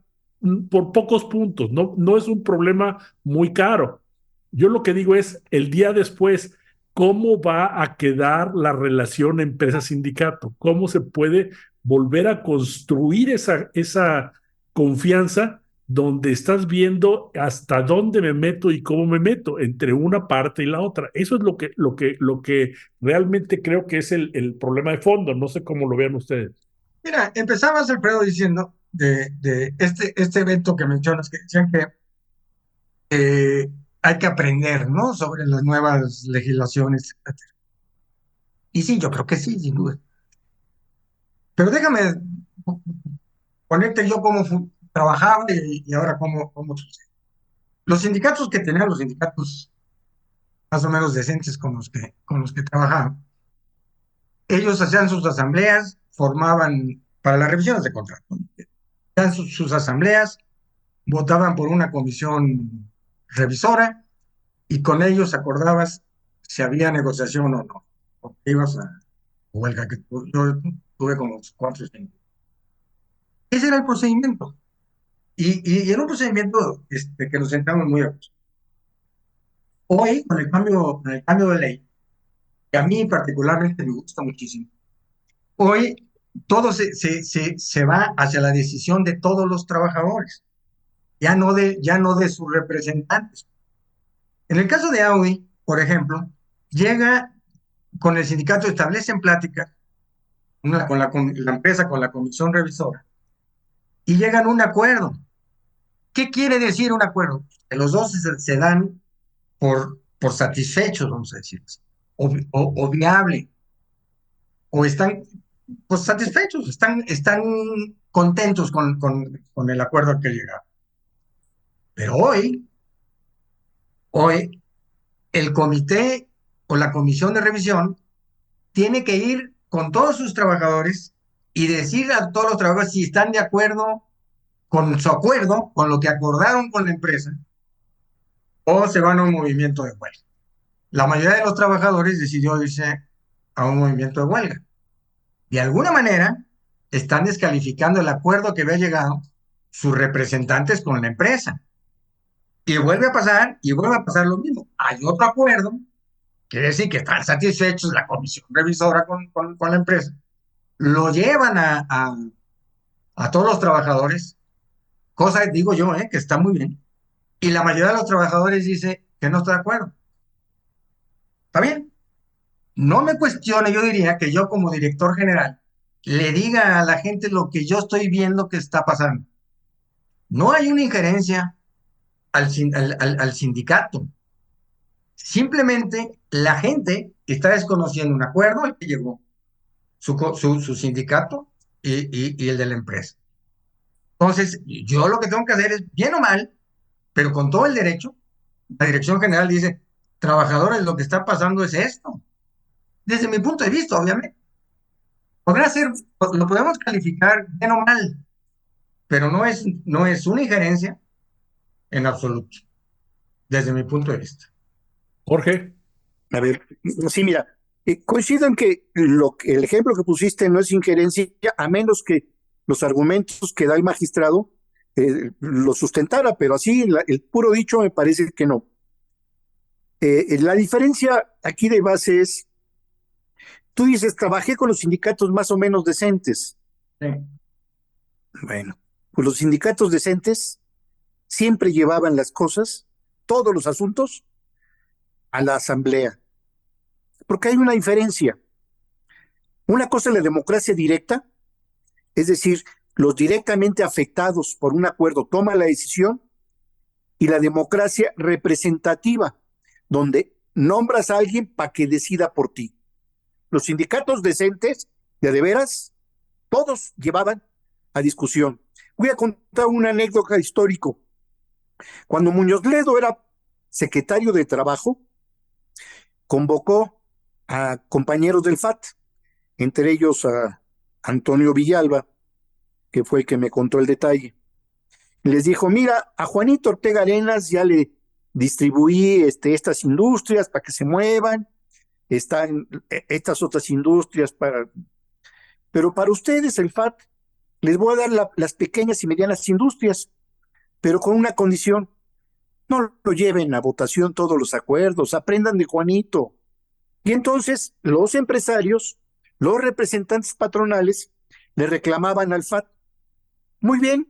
por pocos puntos, no es un problema muy caro. Yo lo que digo es, el día después, ¿cómo va a quedar la relación empresa-sindicato? ¿Cómo se puede volver a construir esa confianza donde estás viendo hasta dónde me meto y cómo me meto entre una parte y la otra? Eso es lo que realmente creo que es el problema de fondo. No sé cómo lo vean ustedes. Mira, empezabas, Alfredo, diciendo de este evento que mencionas, que decían que hay que aprender, ¿no? Sobre las nuevas legislaciones, etcétera. Y sí, yo creo que sí, sin duda. Pero déjame ponerte yo cómo trabajaba y ahora cómo sucede. Los sindicatos que tenían, los sindicatos más o menos decentes con los que trabajaban, ellos hacían sus asambleas, formaban para las revisiones de contrato, ¿no? Hacían sus asambleas, votaban por una comisión revisora y con ellos acordabas si había negociación o no. Porque ibas a huelga, que yo tuve como 4 o 5. Ese era el procedimiento. Y era un procedimiento que nos sentamos muy a gusto. Hoy, con el cambio de ley, que a mí particularmente me gusta muchísimo, hoy todo se va hacia la decisión de todos los trabajadores, ya no de sus representantes. En el caso de Audi, por ejemplo, llega con el sindicato, establecen pláticas con la empresa, con la comisión revisora, y llegan a un acuerdo. ¿Qué quiere decir un acuerdo? Que los dos se dan por satisfechos, vamos a decir, o viable, o están pues, satisfechos, están contentos con el acuerdo al que llegaron. Pero hoy, el comité o la comisión de revisión tiene que ir con todos sus trabajadores y decir a todos los trabajadores si están de acuerdo con su acuerdo, con lo que acordaron con la empresa, o se van a un movimiento de huelga. La mayoría de los trabajadores decidió irse a un movimiento de huelga. De alguna manera, están descalificando el acuerdo que había llegado sus representantes con la empresa. Y vuelve a pasar lo mismo. Hay otro acuerdo, quiere decir que están satisfechos la comisión revisora con la empresa. Lo llevan a todos los trabajadores, cosa, digo yo, que está muy bien. Y la mayoría de los trabajadores dice que no está de acuerdo. Está bien. No me cuestione, yo diría que yo como director general le diga a la gente lo que yo estoy viendo que está pasando. No hay una injerencia al sindicato. Simplemente la gente está desconociendo un acuerdo al que llegó su sindicato y el de la empresa. Entonces, yo lo que tengo que hacer es, bien o mal, pero con todo el derecho, la dirección general dice, trabajadores, lo que está pasando es esto. Desde mi punto de vista, obviamente. Podrá ser, lo podemos calificar bien o mal, pero no es una injerencia en absoluto, desde mi punto de vista. Jorge. A ver, sí, mira, coincido en que el ejemplo que pusiste no es injerencia, a menos que los argumentos que da el magistrado lo sustentara, pero así el puro dicho me parece que no. La diferencia aquí de base es, tú dices, trabajé con los sindicatos más o menos decentes. Sí. Bueno, pues los sindicatos decentes siempre llevaban las cosas, todos los asuntos, a la asamblea, porque hay una diferencia. Una cosa es la democracia directa, es decir, los directamente afectados por un acuerdo toman la decisión, y la democracia representativa, donde nombras a alguien para que decida por ti. Los sindicatos decentes, de veras, todos llevaban a discusión. Voy a contar una anécdota histórica. Cuando Muñoz Ledo era secretario de Trabajo, convocó a compañeros del FAT, entre ellos a Antonio Villalba, que fue el que me contó el detalle. Les dijo, mira, a Juanito Ortega Arenas ya le distribuí estas industrias para que se muevan, están estas otras industrias pero para ustedes, el FAT, les voy a dar las pequeñas y medianas industrias, pero con una condición: no lo lleven a votación todos los acuerdos, aprendan de Juanito. Y entonces los empresarios, los representantes patronales, le reclamaban al FAT: muy bien,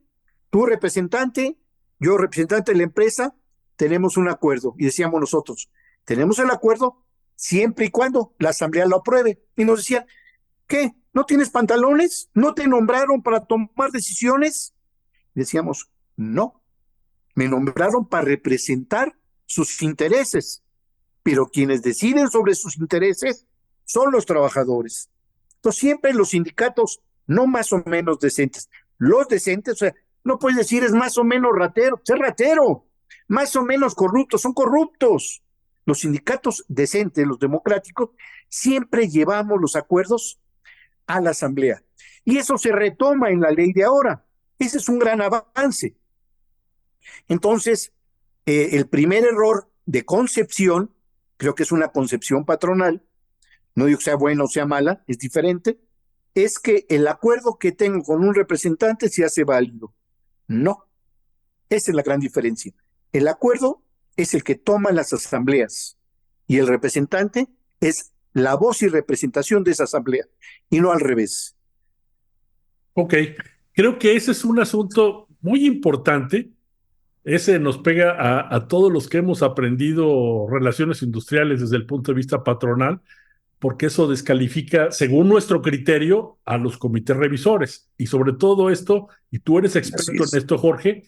tú representante, yo representante de la empresa, tenemos un acuerdo. Y decíamos nosotros, tenemos el acuerdo siempre y cuando la asamblea lo apruebe. Y nos decían, ¿qué? ¿No tienes pantalones? ¿No te nombraron para tomar decisiones? Y decíamos, no, me nombraron para representar sus intereses, pero quienes deciden sobre sus intereses son los trabajadores. Entonces siempre los sindicatos, no más o menos decentes, los decentes, o sea, no puedes decir es más o menos ratero, es ratero, más o menos corruptos, son corruptos. Los sindicatos decentes, los democráticos, siempre llevamos los acuerdos a la asamblea. Y eso se retoma en la ley de ahora. Ese es un gran avance. Entonces, el primer error de concepción, creo que es una concepción patronal, no digo que sea buena o sea mala, es diferente, es que el acuerdo que tengo con un representante se hace válido. No, esa es la gran diferencia. El acuerdo es el que toma las asambleas y el representante es la voz y representación de esa asamblea y no al revés. Ok, creo que ese es un asunto muy importante. Ese nos pega a todos los que hemos aprendido relaciones industriales desde el punto de vista patronal, porque eso descalifica, según nuestro criterio, a los comités revisores. Y sobre todo esto, y tú eres experto en esto, Jorge,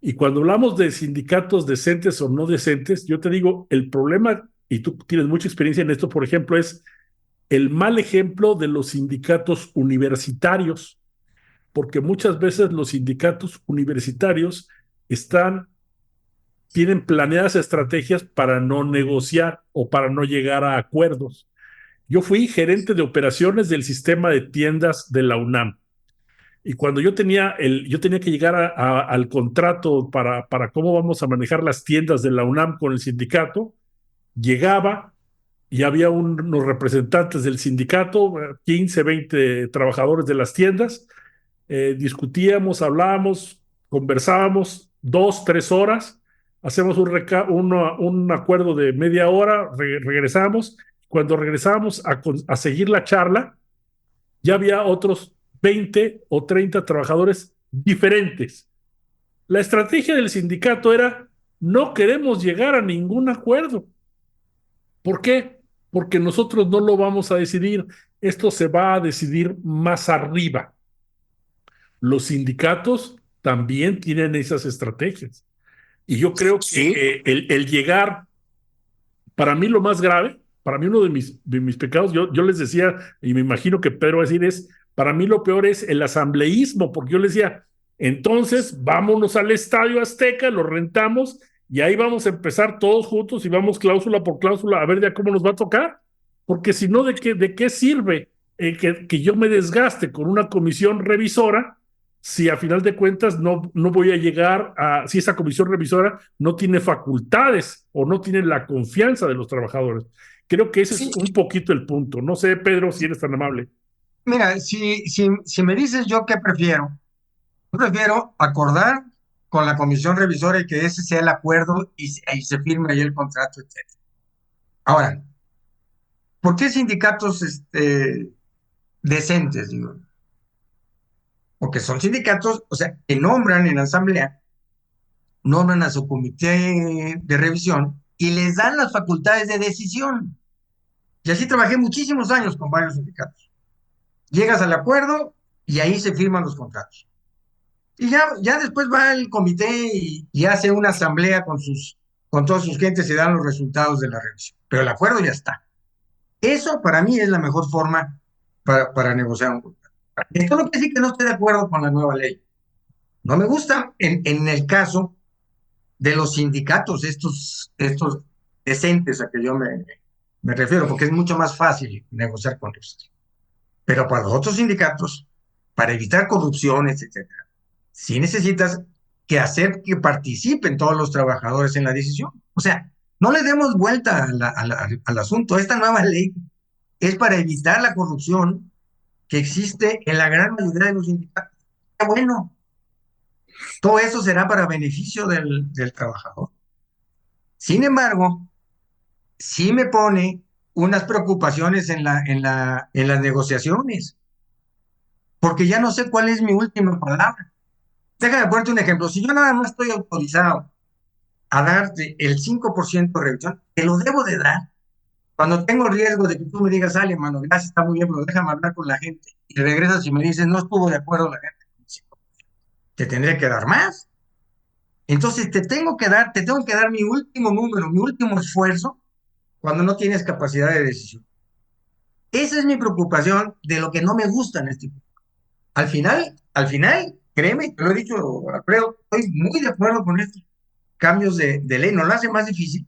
y cuando hablamos de sindicatos decentes o no decentes, yo te digo, el problema, y tú tienes mucha experiencia en esto, por ejemplo, es el mal ejemplo de los sindicatos universitarios, porque muchas veces los sindicatos universitarios tienen planeadas estrategias para no negociar o para no llegar a acuerdos. Yo fui gerente de operaciones del sistema de tiendas de la UNAM. Y cuando yo tenía que llegar al contrato para cómo vamos a manejar las tiendas de la UNAM con el sindicato, llegaba y había unos representantes del sindicato, 15, 20 trabajadores de las tiendas, discutíamos, hablábamos, conversábamos 2, 3 horas, hacemos un acuerdo de media hora, regresamos. Cuando regresábamos a seguir la charla, ya había otros 20 o 30 trabajadores diferentes. La estrategia del sindicato era: no queremos llegar a ningún acuerdo. ¿Por qué? Porque nosotros no lo vamos a decidir. Esto se va a decidir más arriba. Los sindicatos también tienen esas estrategias. Y yo creo que Sí, el llegar, para mí lo más grave, para mí uno de mis pecados, yo les decía, y me imagino que Pedro va a decir, para mí lo peor es el asambleísmo, porque yo les decía, entonces vámonos al Estadio Azteca, lo rentamos y ahí vamos a empezar todos juntos y vamos cláusula por cláusula a ver ya cómo nos va a tocar, porque si no, de qué sirve que yo me desgaste con una comisión revisora si a final de cuentas no voy a llegar si esa comisión revisora no tiene facultades o no tiene la confianza de los trabajadores. Creo que ese es Sí, un poquito el punto. No sé, Pedro, si eres tan amable. mira, si me dices yo qué prefiero, yo prefiero acordar con la comisión revisora y que ese sea el acuerdo y se firme ahí el contrato, etcétera. Ahora, ¿por qué sindicatos decentes, digo? Porque son sindicatos, o sea, que nombran en la asamblea, nombran a su comité de revisión y les dan las facultades de decisión. Y así trabajé muchísimos años con varios sindicatos. Llegas al acuerdo y ahí se firman los contratos. Y ya después va el comité y hace una asamblea con todas sus gentes y dan los resultados de la revisión. Pero el acuerdo ya está. Eso para mí es la mejor forma para negociar un contrato. Esto no quiere decir que no esté de acuerdo con la nueva ley. No me gusta en el caso de los sindicatos, estos decentes a que yo me Me refiero porque es mucho más fácil negociar con ellos. Pero para los otros sindicatos, para evitar corrupciones, etcétera, sí necesitas que hacer que participen todos los trabajadores en la decisión. O sea, no le demos vuelta al asunto. Esta nueva ley es para evitar la corrupción que existe en la gran mayoría de los sindicatos. Qué bueno, todo eso será para beneficio del trabajador. Sin embargo, sí me pone unas preocupaciones en las negociaciones, porque ya no sé cuál es mi última palabra. Déjame ponerte un ejemplo. Si yo nada más estoy autorizado a darte el 5% de revisión, te lo debo de dar. Cuando tengo el riesgo de que tú me digas, sale, mano, gracias, está muy bien, pero déjame hablar con la gente. Y regresas y me dices, no estuvo de acuerdo la gente. Te tendré que dar más. Entonces te tengo que dar mi último número, mi último esfuerzo cuando no tienes capacidad de decisión. Esa es mi preocupación de lo que no me gusta en este. Al final, créeme, te lo he dicho, Alfredo, estoy muy de acuerdo con estos cambios de ley, nos lo hace más difícil.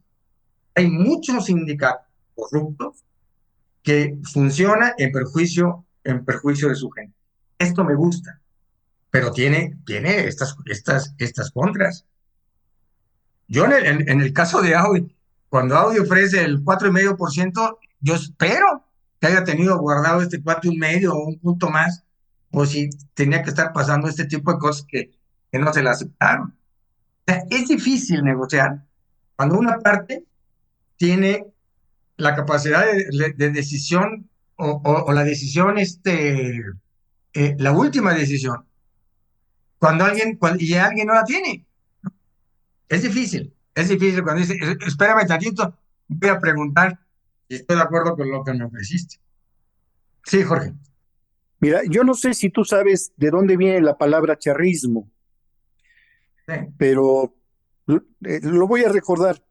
Hay muchos sindicatos corruptos que funcionan en perjuicio de su gente. Esto me gusta, pero tiene estas contras. Yo en el caso de Audi, cuando Audi ofrece el 4,5%, yo espero que haya tenido guardado este 4,5 o un punto más, o si tenía que estar pasando este tipo de cosas que no se le aceptaron. O sea, es difícil negociar cuando una parte tiene la capacidad de decisión o la decisión, la última decisión, y alguien no la tiene. Es difícil cuando dice, espérame tantito, voy a preguntar si estoy de acuerdo con lo que me ofreciste. Sí, Jorge. Mira, yo no sé si tú sabes de dónde viene la palabra charrismo, Sí. pero lo voy a recordar.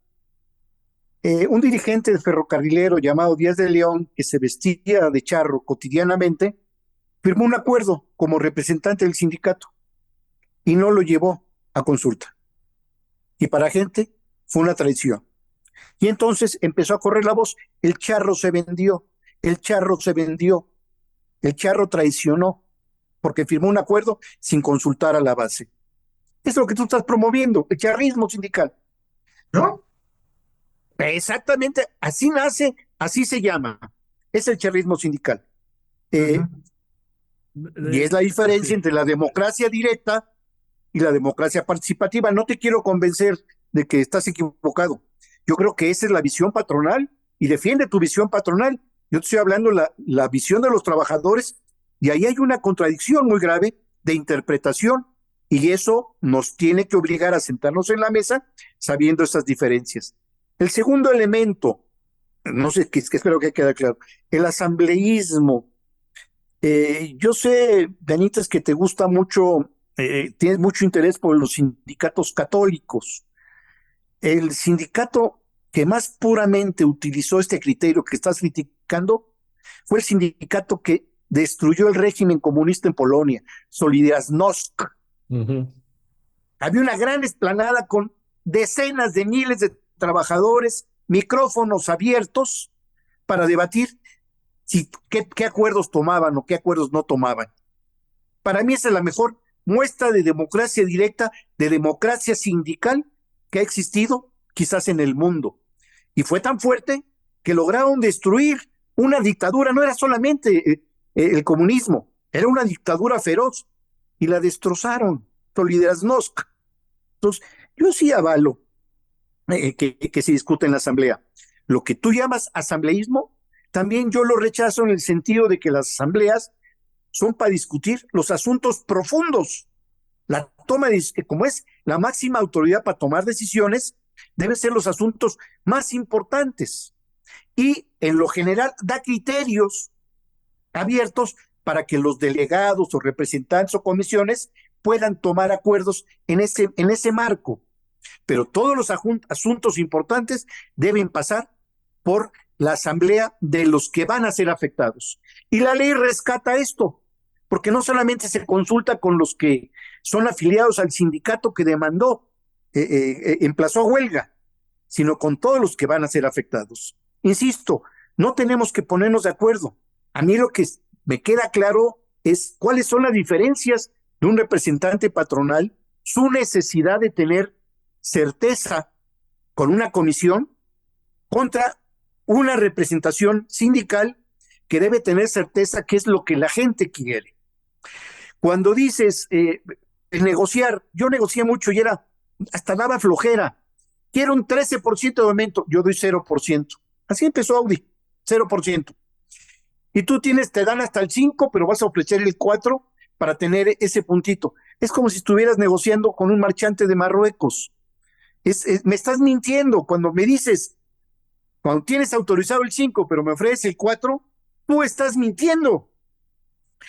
Un dirigente ferrocarrilero llamado Díaz de León, que se vestía de charro cotidianamente, firmó un acuerdo como representante del sindicato y no lo llevó a consulta. Y para gente fue una traición. Y entonces empezó a correr la voz, el charro se vendió, el charro se vendió, el charro traicionó, porque firmó un acuerdo sin consultar a la base. Es lo que tú estás promoviendo, el charrismo sindical. ¿No? Exactamente, así nace, así se llama. Es el charrismo sindical. Eh, Ujú. y es la diferencia Sí. entre la democracia directa y la democracia participativa. No te quiero convencer de que estás equivocado. Yo creo que esa es la visión patronal y defiende tu visión patronal. Yo te estoy hablando la visión de los trabajadores y ahí hay una contradicción muy grave de interpretación y eso nos tiene que obligar a sentarnos en la mesa sabiendo esas diferencias. El segundo elemento, no sé, que espero que quede claro, el asambleísmo. Yo sé, Danitas, que te gusta mucho, tienes mucho interés por los sindicatos católicos. El sindicato que más puramente utilizó este criterio que estás criticando fue el sindicato que destruyó el régimen comunista en Polonia, Solidarność. Ujú. Había una gran explanada con decenas de miles de trabajadores, micrófonos abiertos para debatir qué acuerdos tomaban o qué acuerdos no tomaban. Para mí esa es la mejor muestra de democracia directa, de democracia sindical que ha existido quizás en el mundo. Y fue tan fuerte que lograron destruir una dictadura, no era solamente el comunismo, era una dictadura feroz y la destrozaron, Solidarność. Entonces, yo sí avalo que se discute en la asamblea. Lo que tú llamas asambleísmo, también yo lo rechazo en el sentido de que las asambleas son para discutir los asuntos profundos. La toma de, como es la máxima autoridad para tomar decisiones, deben ser los asuntos más importantes. Y en lo general da criterios abiertos para que los delegados o representantes o comisiones puedan tomar acuerdos en ese marco. Pero todos los asuntos importantes deben pasar por la asamblea de los que van a ser afectados. Y la ley rescata esto, porque no solamente se consulta con los que son afiliados al sindicato que demandó, emplazó a huelga, sino con todos los que van a ser afectados. Insisto, no tenemos que ponernos de acuerdo. A mí lo que me queda claro es cuáles son las diferencias de un representante patronal, su necesidad de tener certeza con una comisión contra una representación sindical que debe tener certeza qué es lo que la gente quiere. Cuando dices el negociar, yo negocié mucho y hasta daba flojera. Quiero un 13% de aumento, yo doy 0%. Así empezó Audi, 0%. Y tú te dan hasta el 5%, pero vas a ofrecer el 4% para tener ese puntito. Es como si estuvieras negociando con un marchante de Marruecos. Me estás mintiendo cuando me dices, cuando tienes autorizado el 5%, pero me ofreces el 4%, tú estás mintiendo.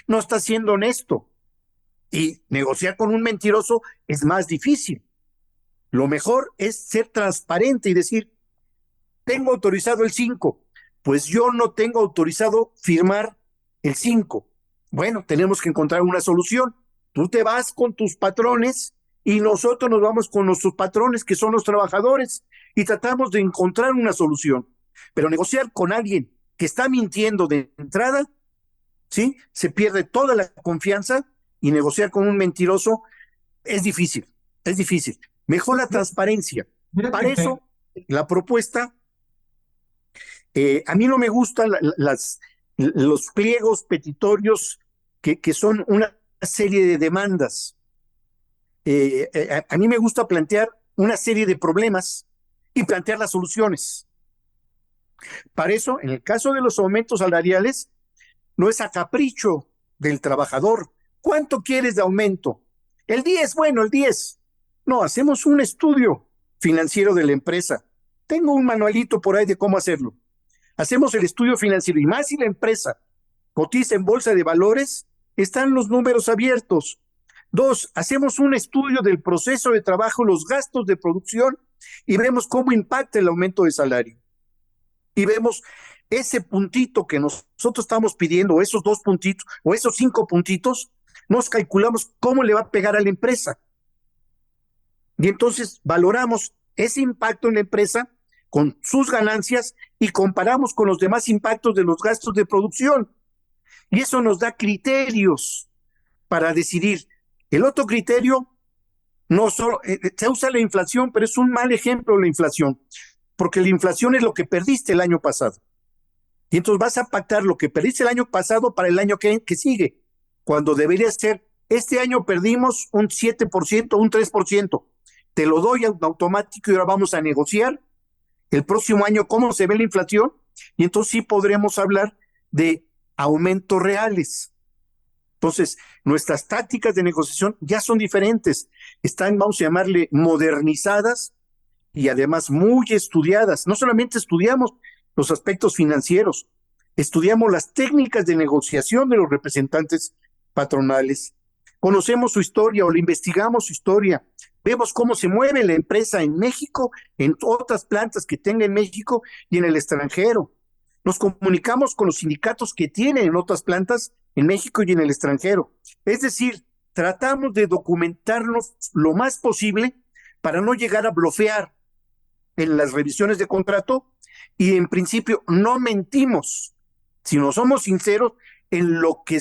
No estás siendo honesto. Y negociar con un mentiroso es más difícil. Lo mejor es ser transparente y decir, tengo autorizado el 5%, pues yo no tengo autorizado firmar el 5%. Bueno, tenemos que encontrar una solución. Tú te vas con tus patrones y nosotros nos vamos con nuestros patrones, que son los trabajadores, y tratamos de encontrar una solución. Pero negociar con alguien que está mintiendo de entrada, ¿sí? Se pierde toda la confianza, y negociar con un mentiroso es difícil, es difícil. Mejor la transparencia. Para eso, la propuesta, a mí no me gustan los pliegos petitorios que son una serie de demandas. A mí me gusta plantear una serie de problemas y plantear las soluciones. Para eso, en el caso de los aumentos salariales, no es a capricho del trabajador. ¿Cuánto quieres de aumento? El 10, bueno, el 10. No, hacemos un estudio financiero de la empresa. Tengo un manualito por ahí de cómo hacerlo. Hacemos el estudio financiero, y más si la empresa cotiza en bolsa de valores, están los números abiertos. 2, hacemos un estudio del proceso de trabajo, los gastos de producción, y vemos cómo impacta el aumento de salario. Y vemos ese puntito que nosotros estamos pidiendo, o esos 2 puntitos, o esos 5 puntitos, nos calculamos cómo le va a pegar a la empresa. Y entonces valoramos ese impacto en la empresa con sus ganancias y comparamos con los demás impactos de los gastos de producción. Y eso nos da criterios para decidir. El otro criterio, no solo, se usa la inflación, pero es un mal ejemplo la inflación, porque la inflación es lo que perdiste el año pasado. Y entonces vas a pactar lo que perdiste el año pasado para el año que sigue, cuando debería ser, este año perdimos un 7%, un 3%. Te lo doy automático y ahora vamos a negociar el próximo año cómo se ve la inflación, y entonces sí podremos hablar de aumentos reales. Entonces, nuestras tácticas de negociación ya son diferentes, están, vamos a llamarle, modernizadas y además muy estudiadas. No solamente estudiamos los aspectos financieros, estudiamos las técnicas de negociación de los representantes patronales, conocemos su historia o le investigamos su historia, vemos cómo se mueve la empresa en México, en otras plantas que tenga en México y en el extranjero. Nos comunicamos con los sindicatos que tienen en otras plantas en México y en el extranjero. Es decir, tratamos de documentarnos lo más posible para no llegar a blofear en las revisiones de contrato, y en principio no mentimos, sino somos sinceros en lo que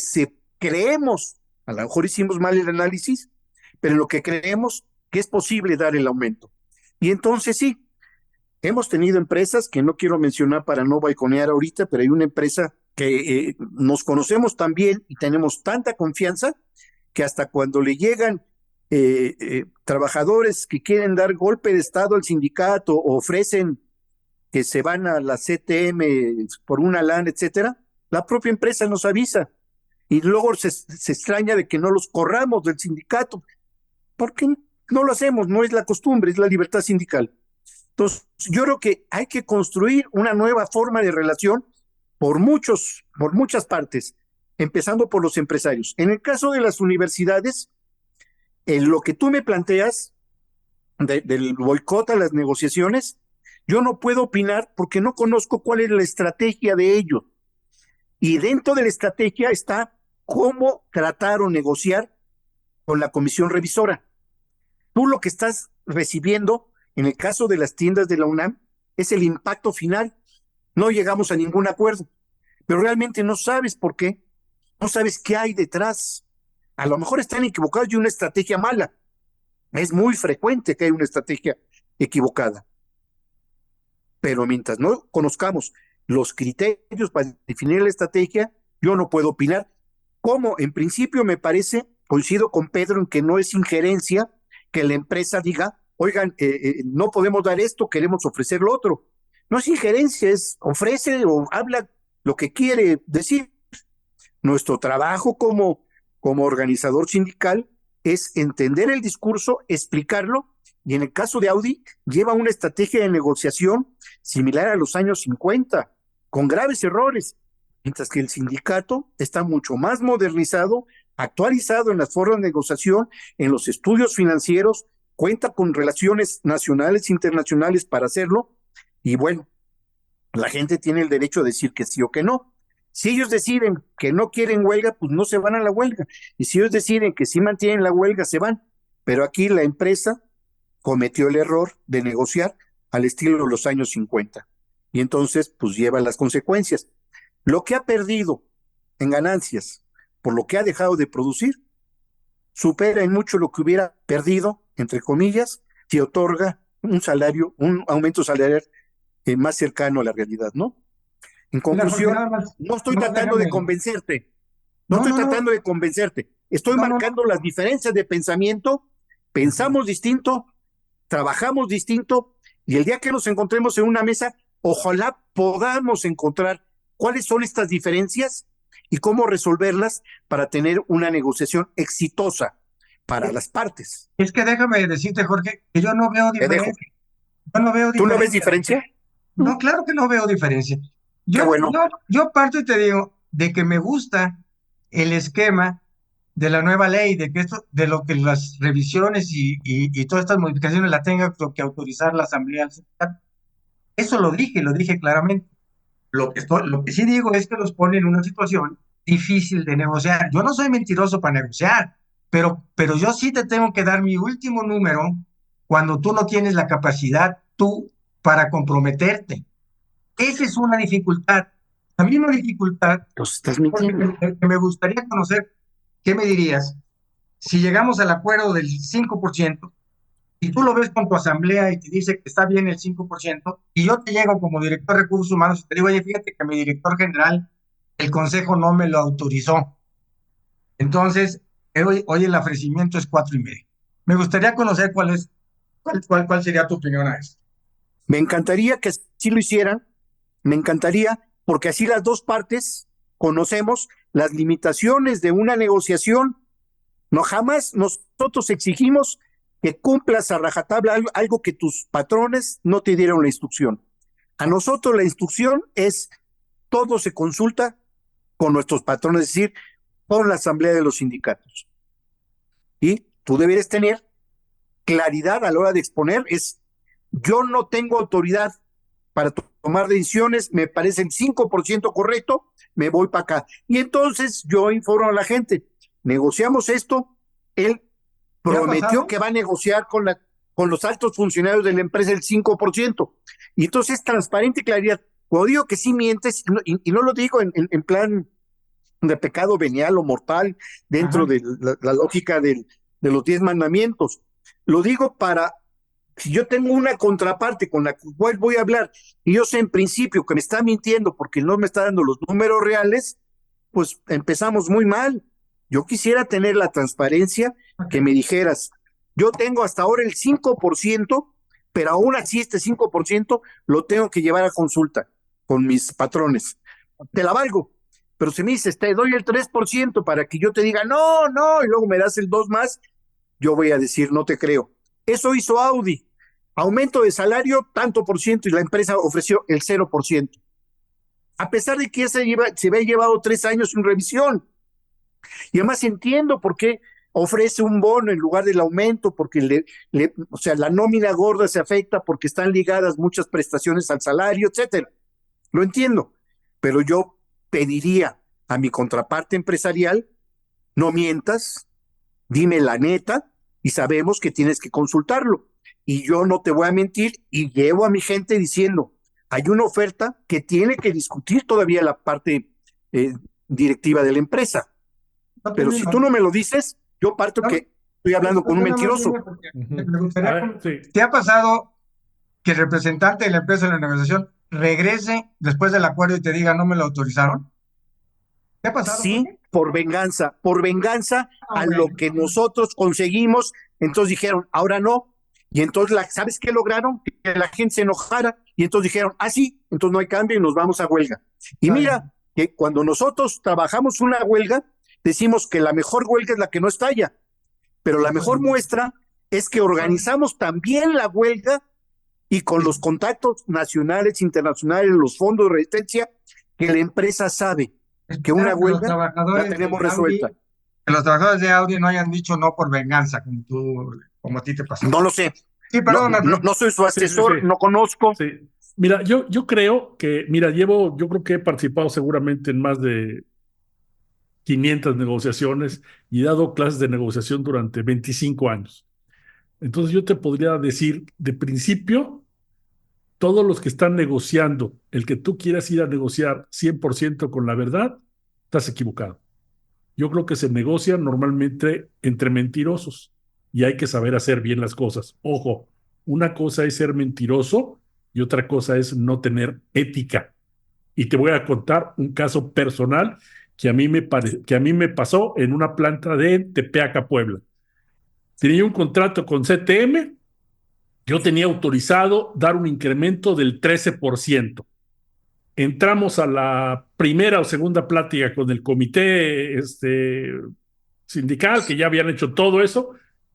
creemos. A lo mejor hicimos mal el análisis, pero en lo que creemos que es posible dar el aumento. Y entonces sí, hemos tenido empresas que no quiero mencionar para no balconear ahorita, pero hay una empresa que nos conocemos tan bien y tenemos tanta confianza que hasta cuando le llegan trabajadores que quieren dar golpe de estado al sindicato o ofrecen que se van a la CTM por una lana, etcétera, la propia empresa nos avisa y luego se extraña de que no los corramos del sindicato, porque no lo hacemos, no es la costumbre, es la libertad sindical. Entonces, yo creo que hay que construir una nueva forma de relación por muchas partes, empezando por los empresarios. En el caso de las universidades, en lo que tú me planteas del boicot a las negociaciones, yo no puedo opinar porque no conozco cuál es la estrategia de ellos. Y dentro de la estrategia está cómo tratar o negociar con la comisión revisora. Tú lo que estás recibiendo, en el caso de las tiendas de la UNAM, es el impacto final. no llegamos a ningún acuerdo, pero realmente no sabes por qué, no sabes qué hay detrás. A lo mejor están equivocados y una estrategia mala. Es muy frecuente que hay una estrategia equivocada, pero mientras no conozcamos los criterios para definir la estrategia, yo no puedo opinar. Como en principio me parece, coincido con Pedro en que no es injerencia que la empresa diga, oigan, no podemos dar esto, queremos ofrecer lo otro. No es injerencia, es ofrece o habla lo que quiere decir. Nuestro trabajo como organizador sindical es entender el discurso, explicarlo, y en el caso de Audi, lleva una estrategia de negociación similar a los años 50, con graves errores, mientras que el sindicato está mucho más modernizado, actualizado en las formas de negociación, en los estudios financieros, cuenta con relaciones nacionales e internacionales para hacerlo, y bueno, la gente tiene el derecho a decir que sí o que no. Si ellos deciden que no quieren huelga, pues no se van a la huelga. Y si ellos deciden que sí mantienen la huelga, se van. Pero aquí la empresa cometió el error de negociar al estilo de los años 50. Y entonces, pues lleva las consecuencias. Lo que ha perdido en ganancias por lo que ha dejado de producir, supera en mucho lo que hubiera perdido, entre comillas, si otorga un salario, un aumento salarial más cercano a la realidad, ¿no? En Mira, Jorge, conclusión, nada más, no estoy nomás tratando de déjame. convencerte, no No, estoy no, no, tratando de convencerte, estoy no, no, no. marcando las diferencias de pensamiento, Ujú. pensamos distinto, trabajamos distinto, y el día que nos encontremos en una mesa, ojalá podamos encontrar cuáles son estas diferencias y cómo resolverlas para tener una negociación exitosa para las partes. Es que déjame decirte, Jorge, que yo no veo Te dejo. diferencia. Yo no veo ¿Tú no ves diferencia. diferencia? No, claro que no veo diferencia. Qué Yo, bueno. yo, yo parto y te digo de que me gusta el esquema de la nueva ley, de que esto, de lo que las revisiones y todas estas modificaciones las tenga que autorizar la Asamblea. Eso lo dije claramente. Lo que sí digo es que los pone en una situación difícil de negociar. Yo no soy mentiroso para negociar, pero yo sí te tengo que dar mi último número cuando tú no tienes la capacidad tú para comprometerte. Esa es una dificultad. A mí una dificultad, Entonces estás porque mintiendo. que me gustaría conocer, ¿qué me dirías? Si llegamos al acuerdo del 5% y tú lo ves con tu asamblea y te dice que está bien el 5%, y yo te llego como director de recursos humanos y te digo, oye, fíjate que mi director general, el consejo no me lo autorizó. Entonces, hoy el ofrecimiento es 4.5. Me gustaría conocer cuál sería tu opinión a esto. Me encantaría que así lo hicieran, me encantaría, porque así las dos partes conocemos las limitaciones de una negociación. No jamás nosotros exigimos que cumplas a rajatabla algo que tus patrones no te dieron la instrucción. A nosotros la instrucción es todo se consulta con nuestros patrones, es decir, con la asamblea de los sindicatos. Y tú deberes tener claridad a la hora de exponer, es yo no tengo autoridad para tomar decisiones, me parece el 5% correcto, me voy para acá. Y entonces yo informo a la gente, negociamos esto, él ¿Te ha prometió pasado? que va a negociar con los altos funcionarios de la empresa el 5%. Y entonces transparente y claridad. Cuando digo que sí mientes, y no lo digo en plan de pecado venial o mortal dentro Ajá. de la lógica de los 10 mandamientos, lo digo para si yo tengo una contraparte con la cual voy a hablar y yo sé en principio que me está mintiendo porque no me está dando los números reales, pues empezamos muy mal. Yo quisiera tener la transparencia que Ok. me dijeras, yo tengo hasta ahora el 5%, pero aún así este 5% lo tengo que llevar a consulta con mis patrones. Te la valgo, pero si me dices, te doy el 3% para que yo te diga, no, no, y luego me das el 2 más, yo voy a decir, no te creo. Eso hizo Audi. Aumento de salario, tanto por ciento, y la empresa ofreció el 0%. A pesar de que se había llevado 3 años sin revisión. Y además entiendo por qué ofrece un bono en lugar del aumento, porque o sea, la nómina gorda se afecta porque están ligadas muchas prestaciones al salario, etcétera. Lo entiendo, pero yo pediría a mi contraparte empresarial, no mientas, dime la neta y sabemos que tienes que consultarlo. Y yo no te voy a mentir y llevo a mi gente diciendo, hay una oferta que tiene que discutir todavía la parte directiva de la empresa. No Pero si tú termino. no me lo dices, yo parto No, que estoy hablando con un nada más mentiroso. dime, porque Ujú. me A gustaría ver, sí. ¿te ha pasado que el representante de la empresa de la negociación regrese después del acuerdo y te diga no me lo autorizaron? ¿Te ha pasado, Sí, Jorge? por venganza Ah, a bueno. lo que nosotros conseguimos. Entonces dijeron, ahora no. Y entonces, ¿sabes qué lograron? Que la gente se enojara. Y entonces dijeron, ah, sí, entonces no hay cambio y nos vamos a huelga. Y Está mira, bien. que cuando nosotros trabajamos una huelga, decimos que la mejor huelga es la que no estalla. Pero la Pues, mejor muestra es que organizamos también la huelga y con los contactos nacionales, internacionales, los fondos de resistencia, que la empresa sabe que una espero que los huelga la trabajadores tenemos de Audi, resuelta. que los trabajadores de Audi no hayan dicho no por venganza, como a ti te pasó. No lo sé. Sí, perdón, No soy su Sí, sí, sí. asesor, no conozco. Sí. Mira, yo creo que, mira, yo creo que he participado seguramente en más de 500 negociaciones y he dado clases de negociación durante 25 años. Entonces yo te podría decir, de principio, todos los que están negociando, el que tú quieras ir a negociar 100% con la verdad, estás equivocado. Yo creo que se negocia normalmente entre mentirosos y hay que saber hacer bien las cosas. Ojo, una cosa es ser mentiroso y otra cosa es no tener ética. Y te voy a contar un caso personal que a mí me pasó en una planta de Tepeaca, Puebla. Tenía un contrato con CTM, yo tenía autorizado dar un incremento del 13%. Entramos a la primera o segunda plática con el comité sindical, que ya habían hecho todo eso.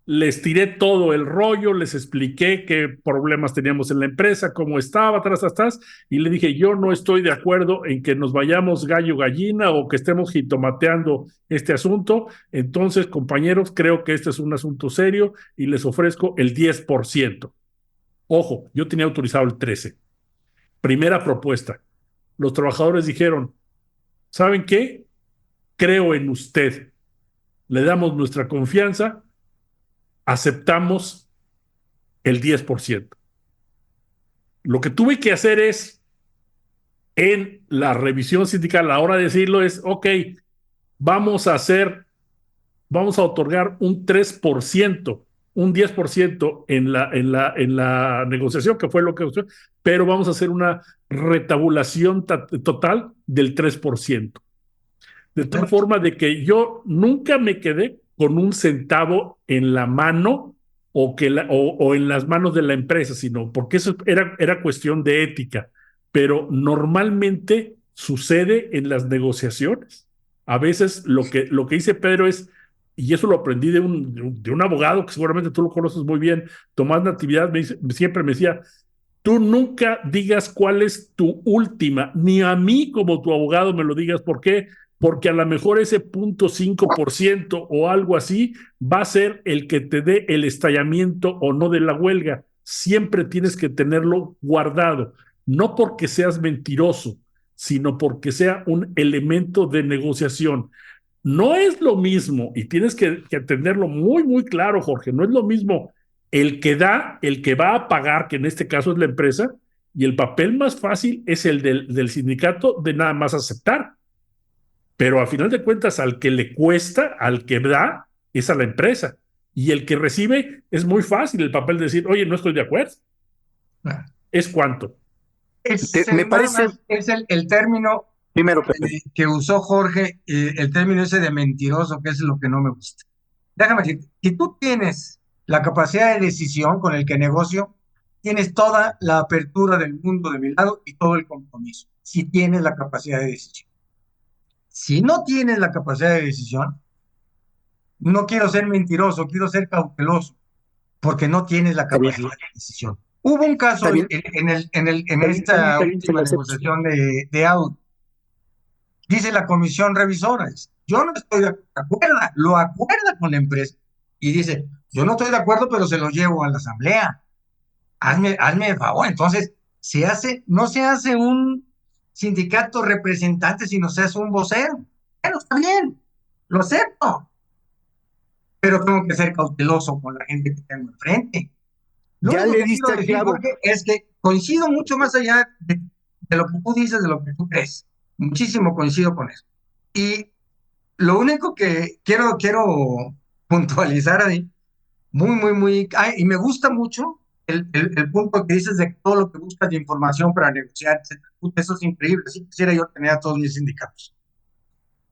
Les tiré todo el rollo, les expliqué qué problemas teníamos en la empresa, cómo estaba, atrás, y le dije, yo no estoy de acuerdo en que nos vayamos gallo gallina o que estemos jitomateando este asunto. Entonces, compañeros, creo que este es un asunto serio y les ofrezco el 10%. Ojo, yo tenía autorizado el 13%. Primera propuesta. Los trabajadores dijeron, ¿saben qué? Creo en usted. Le damos nuestra confianza, aceptamos el 10%. Lo que tuve que hacer es, en la revisión sindical, a la hora de decirlo, es, ok, vamos a hacer, vamos a otorgar un 3%, un 10% en la negociación, que fue lo que, pero vamos a hacer una retabulación total del 3%. De tal Perfecto. forma de que yo nunca me quedé con un centavo en la mano o en las manos de la empresa, sino porque eso era cuestión de ética. Pero normalmente sucede en las negociaciones. A veces lo que dice Pedro es, y eso lo aprendí de un abogado que seguramente tú lo conoces muy bien, Tomás Natividad, siempre me decía, tú nunca digas cuál es tu última, ni a mí como tu abogado me lo digas. ¿Por qué? Porque a lo mejor ese 0.5% o algo así va a ser el que te dé el estallamiento o no de la huelga. Siempre tienes que tenerlo guardado, no porque seas mentiroso, sino porque sea un elemento de negociación. No es lo mismo, y tienes que tenerlo muy, muy claro, Jorge, no es lo mismo el que da, el que va a pagar, que en este caso es la empresa, y el papel más fácil es el del sindicato de nada más aceptar. Pero a final de cuentas, al que le cuesta, al que da, es a la empresa. Y el que recibe es muy fácil el papel de decir, oye, no estoy de acuerdo. ¿Es cuánto? Me Nada parece, más es el término primero, Pepe, que usó Jorge, el término ese de mentiroso, que es lo que no me gusta. Déjame decir, si tú tienes la capacidad de decisión con el que negocio, tienes toda la apertura del mundo de mi lado y todo el compromiso, si tienes la capacidad de decisión. Si no tienes la capacidad de decisión, no quiero ser mentiroso, quiero ser cauteloso, porque no tienes la está bien, capacidad de decisión. Hubo un caso está bien, en esta está bien, se última lo acepto. negociación de Audi. Dice la comisión revisora, yo no estoy de acuerdo, lo acuerda con la empresa y dice, yo no estoy de acuerdo, pero se lo llevo a la asamblea. Hazme el favor. Entonces, no se hace un sindicato representante, sino se hace un vocero. Bueno, está bien, lo acepto, pero tengo que ser cauteloso con la gente que tengo enfrente. Lo Ya único le que diste quiero al decir, clavo. Jorge, es que coincido mucho más allá de lo que tú dices, de lo que tú crees. Muchísimo coincido con eso. Y lo único que quiero puntualizar ahí, y me gusta mucho el punto que dices de todo lo que buscas de información para negociar, etcétera. Puta, eso es increíble. Así quisiera yo tener a todos mis sindicatos.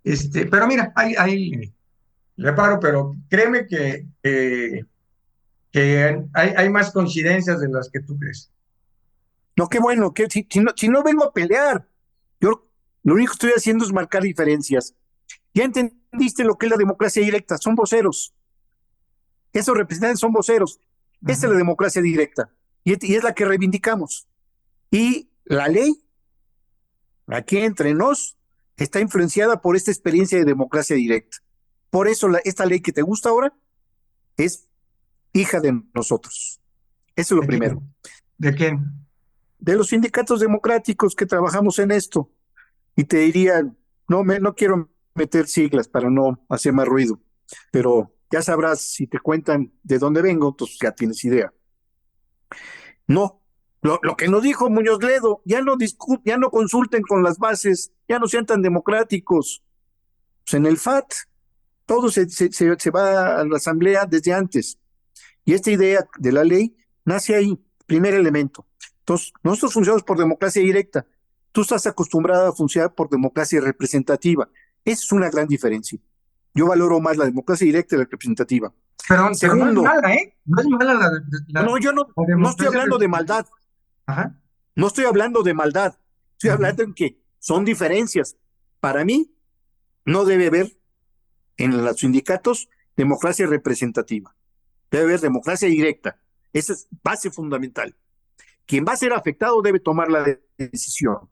Pero mira, hay reparo, pero créeme que hay más coincidencias de las que tú crees. No, qué bueno, que si no vengo a pelear, yo lo único que estoy haciendo es marcar diferencias. Ya entendiste lo que es la democracia directa, son voceros. Esos representantes son voceros. Esta es la Ujú. democracia directa y es la que reivindicamos. Y la ley, aquí entre nos, está influenciada por esta experiencia de democracia directa. Por eso esta ley que te gusta ahora es hija de nosotros. Eso es lo ¿De primero. quién? ¿De quién? De los sindicatos democráticos que trabajamos en esto. Y te diría, no quiero meter siglas para no hacer más ruido, pero ya sabrás, si te cuentan de dónde vengo, entonces ya tienes idea. No, lo que nos dijo Muñoz Ledo, ya no consulten con las bases, ya no sean tan democráticos. Pues en el FAT, todo se va a la asamblea desde antes. Y esta idea de la ley nace ahí, primer elemento. Entonces, nosotros funcionamos por democracia directa. Tú estás acostumbrado a funcionar por democracia representativa. Esa es una gran diferencia. Yo valoro más la democracia directa y la representativa. Pero no es Segundo, mala, ¿eh? No es mala no, yo la no estoy democracia hablando de representativa. maldad, Ajá. no estoy hablando de maldad, estoy Ujú. hablando en que son diferencias. Para mí, no debe haber en los sindicatos democracia representativa, debe haber democracia directa. Esa es base fundamental. Quien va a ser afectado debe tomar la decisión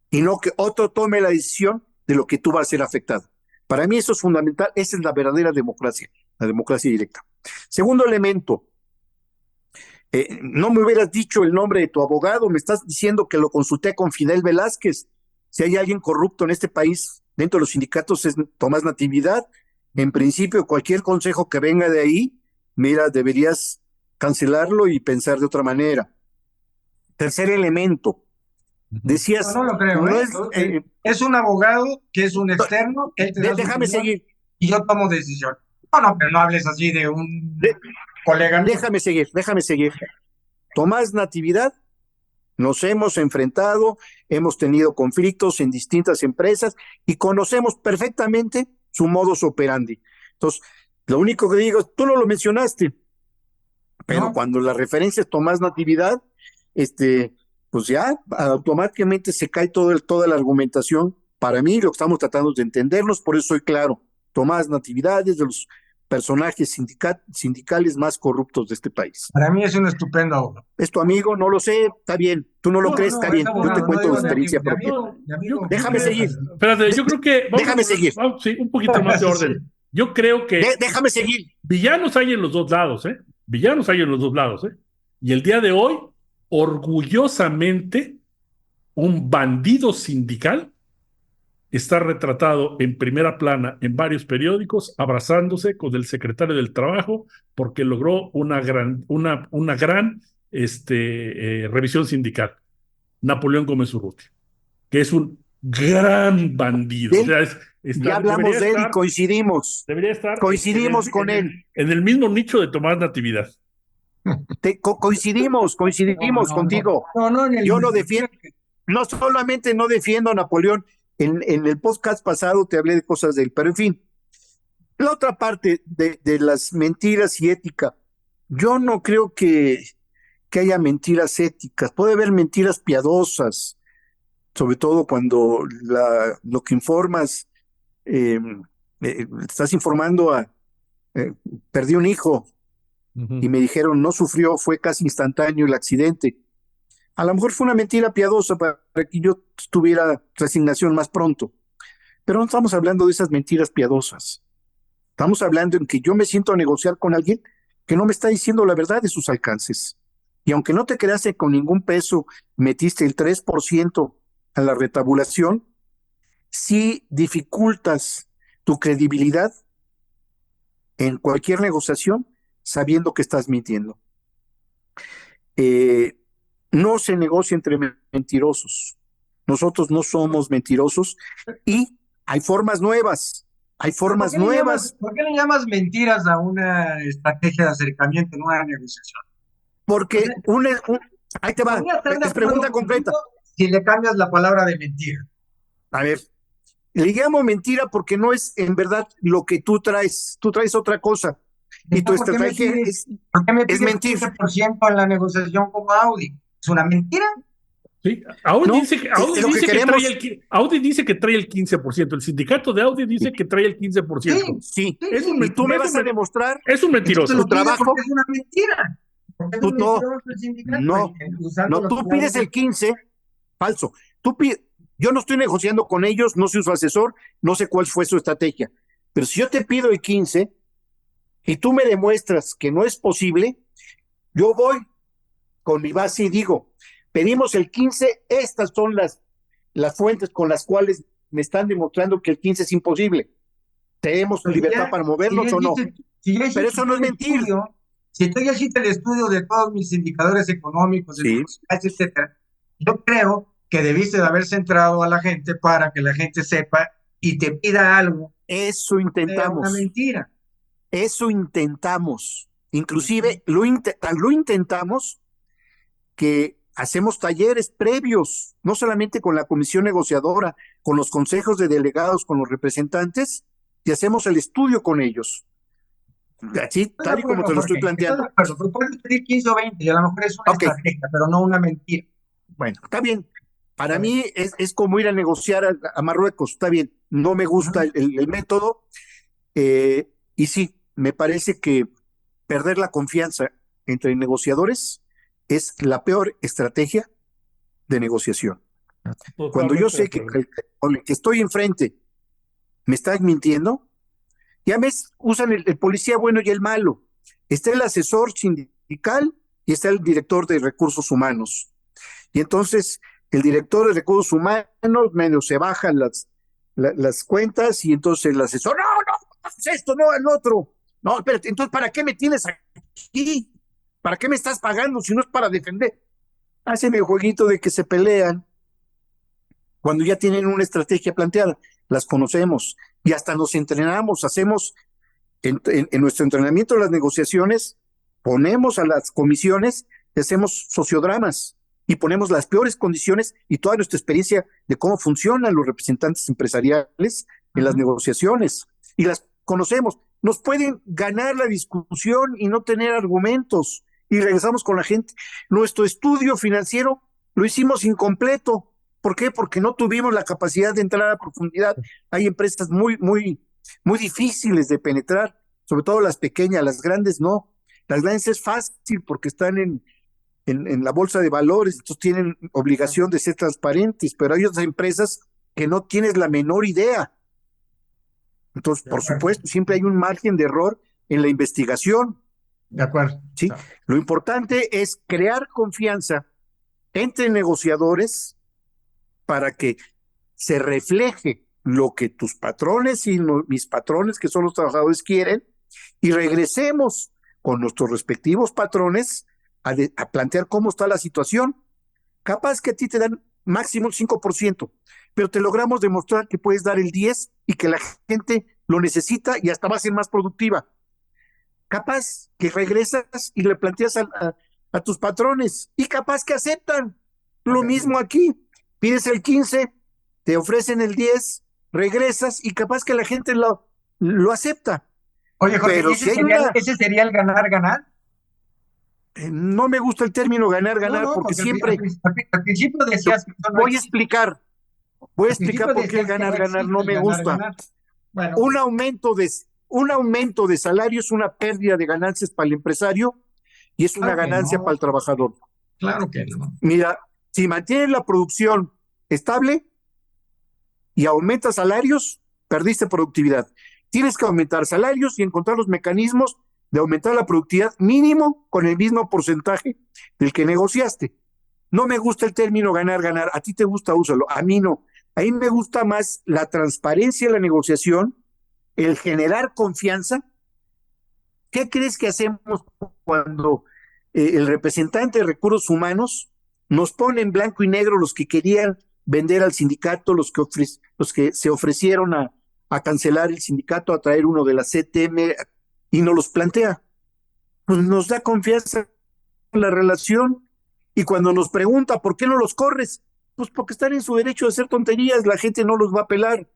y no que otro tome la decisión de lo que tú vas a ser afectado. Para mí eso es fundamental, esa es la verdadera democracia, la democracia directa. Segundo elemento, no me hubieras dicho el nombre de tu abogado, me estás diciendo que lo consulté con Fidel Velázquez. Si hay alguien corrupto en este país, dentro de los sindicatos, es Tomás Natividad. En principio, cualquier consejo que venga de ahí, mira, deberías cancelarlo y pensar de otra manera. Tercer elemento, Ujú. No, decías, no lo creo, no ¿eh? es, Es un abogado que es un externo, él te da su déjame opinión seguir, y yo tomo decisión. No, no, pero no hables así de un de, colega mío. déjame seguir. Tomás Natividad, nos hemos enfrentado, hemos tenido conflictos en distintas empresas y conocemos perfectamente su modus operandi. Entonces, lo único que digo, tú no lo mencionaste, pero ¿No? cuando la referencia es Tomás Natividad, pues ya automáticamente se cae toda la argumentación. Para mí, lo que estamos tratando de entendernos, por eso soy claro. Tomás Natividad es de los personajes sindicales más corruptos de este país. Para mí es un estupendo abogado. ¿Es tu amigo? No lo sé, está bien. Tú no lo No, crees, No, está es bien. Yo te abogado, no cuento de digo experiencia de propia. amigo, no, de yo, amigo, Déjame seguir. espérate, yo creo que Déjame seguir. sí, un poquito más de Sí. orden. Yo creo que Déjame seguir. villanos hay en los dos lados, ¿eh? Villanos hay en los dos lados, ¿eh? Y el día de hoy, orgullosamente, un bandido sindical está retratado en primera plana en varios periódicos, abrazándose con el secretario del Trabajo, porque logró una gran revisión sindical, Napoleón Gómez Urrutia, que es un gran bandido. O Él, sea, ya hablamos de él y debería estar coincidimos con él. en el mismo nicho de Tomás Natividad. No, Coincidimos no, no. contigo. No, no en el Yo lo mismo. defiendo, no solamente no defiendo a Napoleón, en el podcast pasado te hablé de cosas de él, pero en fin, la otra parte de las mentiras y ética, yo no creo que haya mentiras éticas, puede haber mentiras piadosas, sobre todo cuando lo que informas, eh, estás informando eh, perdí un hijo y Ujú. me dijeron no sufrió, fue casi instantáneo el accidente. A lo mejor fue una mentira piadosa para que yo tuviera resignación más pronto, pero no estamos hablando de esas mentiras piadosas. Estamos hablando en que yo me siento a negociar con alguien que no me está diciendo la verdad de sus alcances. Y aunque no te quedaste con ningún peso, metiste el 3% a la retabulación, sí dificultas tu credibilidad en cualquier negociación sabiendo que estás mintiendo. Eh, No se negocia entre mentirosos. Nosotros no somos mentirosos y hay formas nuevas. Hay formas nuevas ¿Por qué le llamas mentiras a una estrategia de acercamiento en una negociación? O sea, porque ahí te va. podría estar de Es acuerdo pregunta contigo concreta. si le cambias la palabra de mentira. A ver, le llamo mentira porque no es en verdad lo que tú traes. Tú traes otra cosa y tu Entonces, estrategia por qué me es pides mentir. 15% en la negociación como Audi? ¿Es una mentira? ¿Sí? Audi No, dice que, Audi lo que dice que trae queremos, el, Audi dice que trae el 15%. El sindicato de Audi dice que trae el 15%. Sí, sí. sí, Es un, Y sí. tú me vas a demostrar es un Entonces mentiroso. tu lo pide porque trabajo. es una mentira. Porque es Tú un no, mentiroso el sindicato, no, usando no. las Tú palabras pides de... el 15, falso. Yo no estoy negociando con ellos, no soy su asesor, no sé cuál fue su estrategia. Pero si yo te pido el 15 y tú me demuestras que no es posible, yo voy con mi base y digo, pedimos el 15, estas son las fuentes con las cuales me están demostrando que el 15 es imposible. ¿Tenemos Pues libertad para movernos o no? si ya Pero hiciste eso no es el mentir. estudio, si tú ya hiciste el estudio de todos mis indicadores económicos, de Sí, velocidades, etcétera, yo creo que debiste de haber centrado a la gente para que la gente sepa y te pida algo, eso sea una intentamos. mentira. Eso intentamos. Inclusive lo intentamos que hacemos talleres previos, no solamente con la comisión negociadora, con los consejos de delegados, con los representantes, y hacemos el estudio con ellos. Así, Estoy de tal y como acuerdo, te lo estoy Jorge, estoy de planteando. acuerdo, pero puedes pedir 15 o 20 y a lo mejor es una Ok, estrategia, pero no una mentira. bueno, está bien. Para Está bien. mí es como ir a negociar a Marruecos, está bien. No me gusta Ujú. el método, y sí, me parece que perder la confianza entre negociadores es la peor estrategia de negociación. Cuando yo Totalmente de sé que acuerdo. con el que estoy enfrente me está mintiendo, ya ves, usan el policía bueno y el malo. Está el asesor sindical y está el director de recursos humanos. Y entonces el director de recursos humanos medio se baja las cuentas y entonces el asesor, no, no, no es esto, no, el otro. No, espérate, entonces, ¿para qué me tienes aquí? ¿Para qué me estás pagando si no es para defender? Hacen el jueguito de que se pelean cuando ya tienen una estrategia planteada. Las conocemos y hasta nos entrenamos, hacemos en nuestro entrenamiento las negociaciones, ponemos a las comisiones, hacemos sociodramas y ponemos las peores condiciones y toda nuestra experiencia de cómo funcionan los representantes empresariales en las Ujú. negociaciones y las conocemos. Nos pueden ganar la discusión y no tener argumentos y regresamos con la gente. Nuestro estudio financiero lo hicimos incompleto. ¿Por qué? Porque no tuvimos la capacidad de entrar a profundidad. Hay empresas muy difíciles de penetrar, sobre todo las pequeñas, las grandes no. Las grandes es fácil porque están en la bolsa de valores, entonces tienen obligación de ser transparentes, pero hay otras empresas que no tienes la menor idea. Entonces, De por acuerdo, supuesto, siempre hay un margen de error en la investigación, de acuerdo. ¿sí? Lo importante es crear confianza entre negociadores para que se refleje lo que tus patrones y mis patrones, que son los trabajadores, quieren, y regresemos con nuestros respectivos patrones a plantear cómo está la situación. Capaz que a ti te dan máximo el 5%, pero te logramos demostrar que puedes dar el 10% y que la gente lo necesita y hasta va a ser más productiva. Capaz que regresas y le planteas a tus patrones y capaz que aceptan. Lo mismo aquí, pides el 15, te ofrecen el 10, regresas y capaz que la gente lo acepta. Oye, Jorge, Pero si hay una, ese sería el ganar-ganar? no me gusta el término ganar, No, ganar, no, porque porque siempre al principio decías que eso no voy a existe. explicar, voy a Al explicar principio por qué el decías que no ganar, ganar existe no el me gusta. ganar-ganar. Bueno, Un ok. aumento de, un aumento de salario es una pérdida de ganancias para el empresario y es una Claro que ganancia para no, el trabajador. claro que no. Mira, si mantienes la producción estable y aumentas salarios, perdiste productividad. Tienes que aumentar salarios y encontrar los mecanismos de aumentar la productividad mínimo con el mismo porcentaje del que negociaste. No me gusta el término ganar, ganar. A ti te gusta, úsalo. A mí no. A mí me gusta más la transparencia en la negociación, el generar confianza. ¿Qué crees que hacemos cuando el representante de recursos humanos nos pone en blanco y negro los que querían vender al sindicato, los que se ofrecieron a cancelar el sindicato, a traer uno de la CTM, y nos los plantea. Pues nos da confianza en la relación, y cuando nos pregunta por qué no los corres, pues porque están en su derecho de hacer tonterías, la gente no los va a pelar,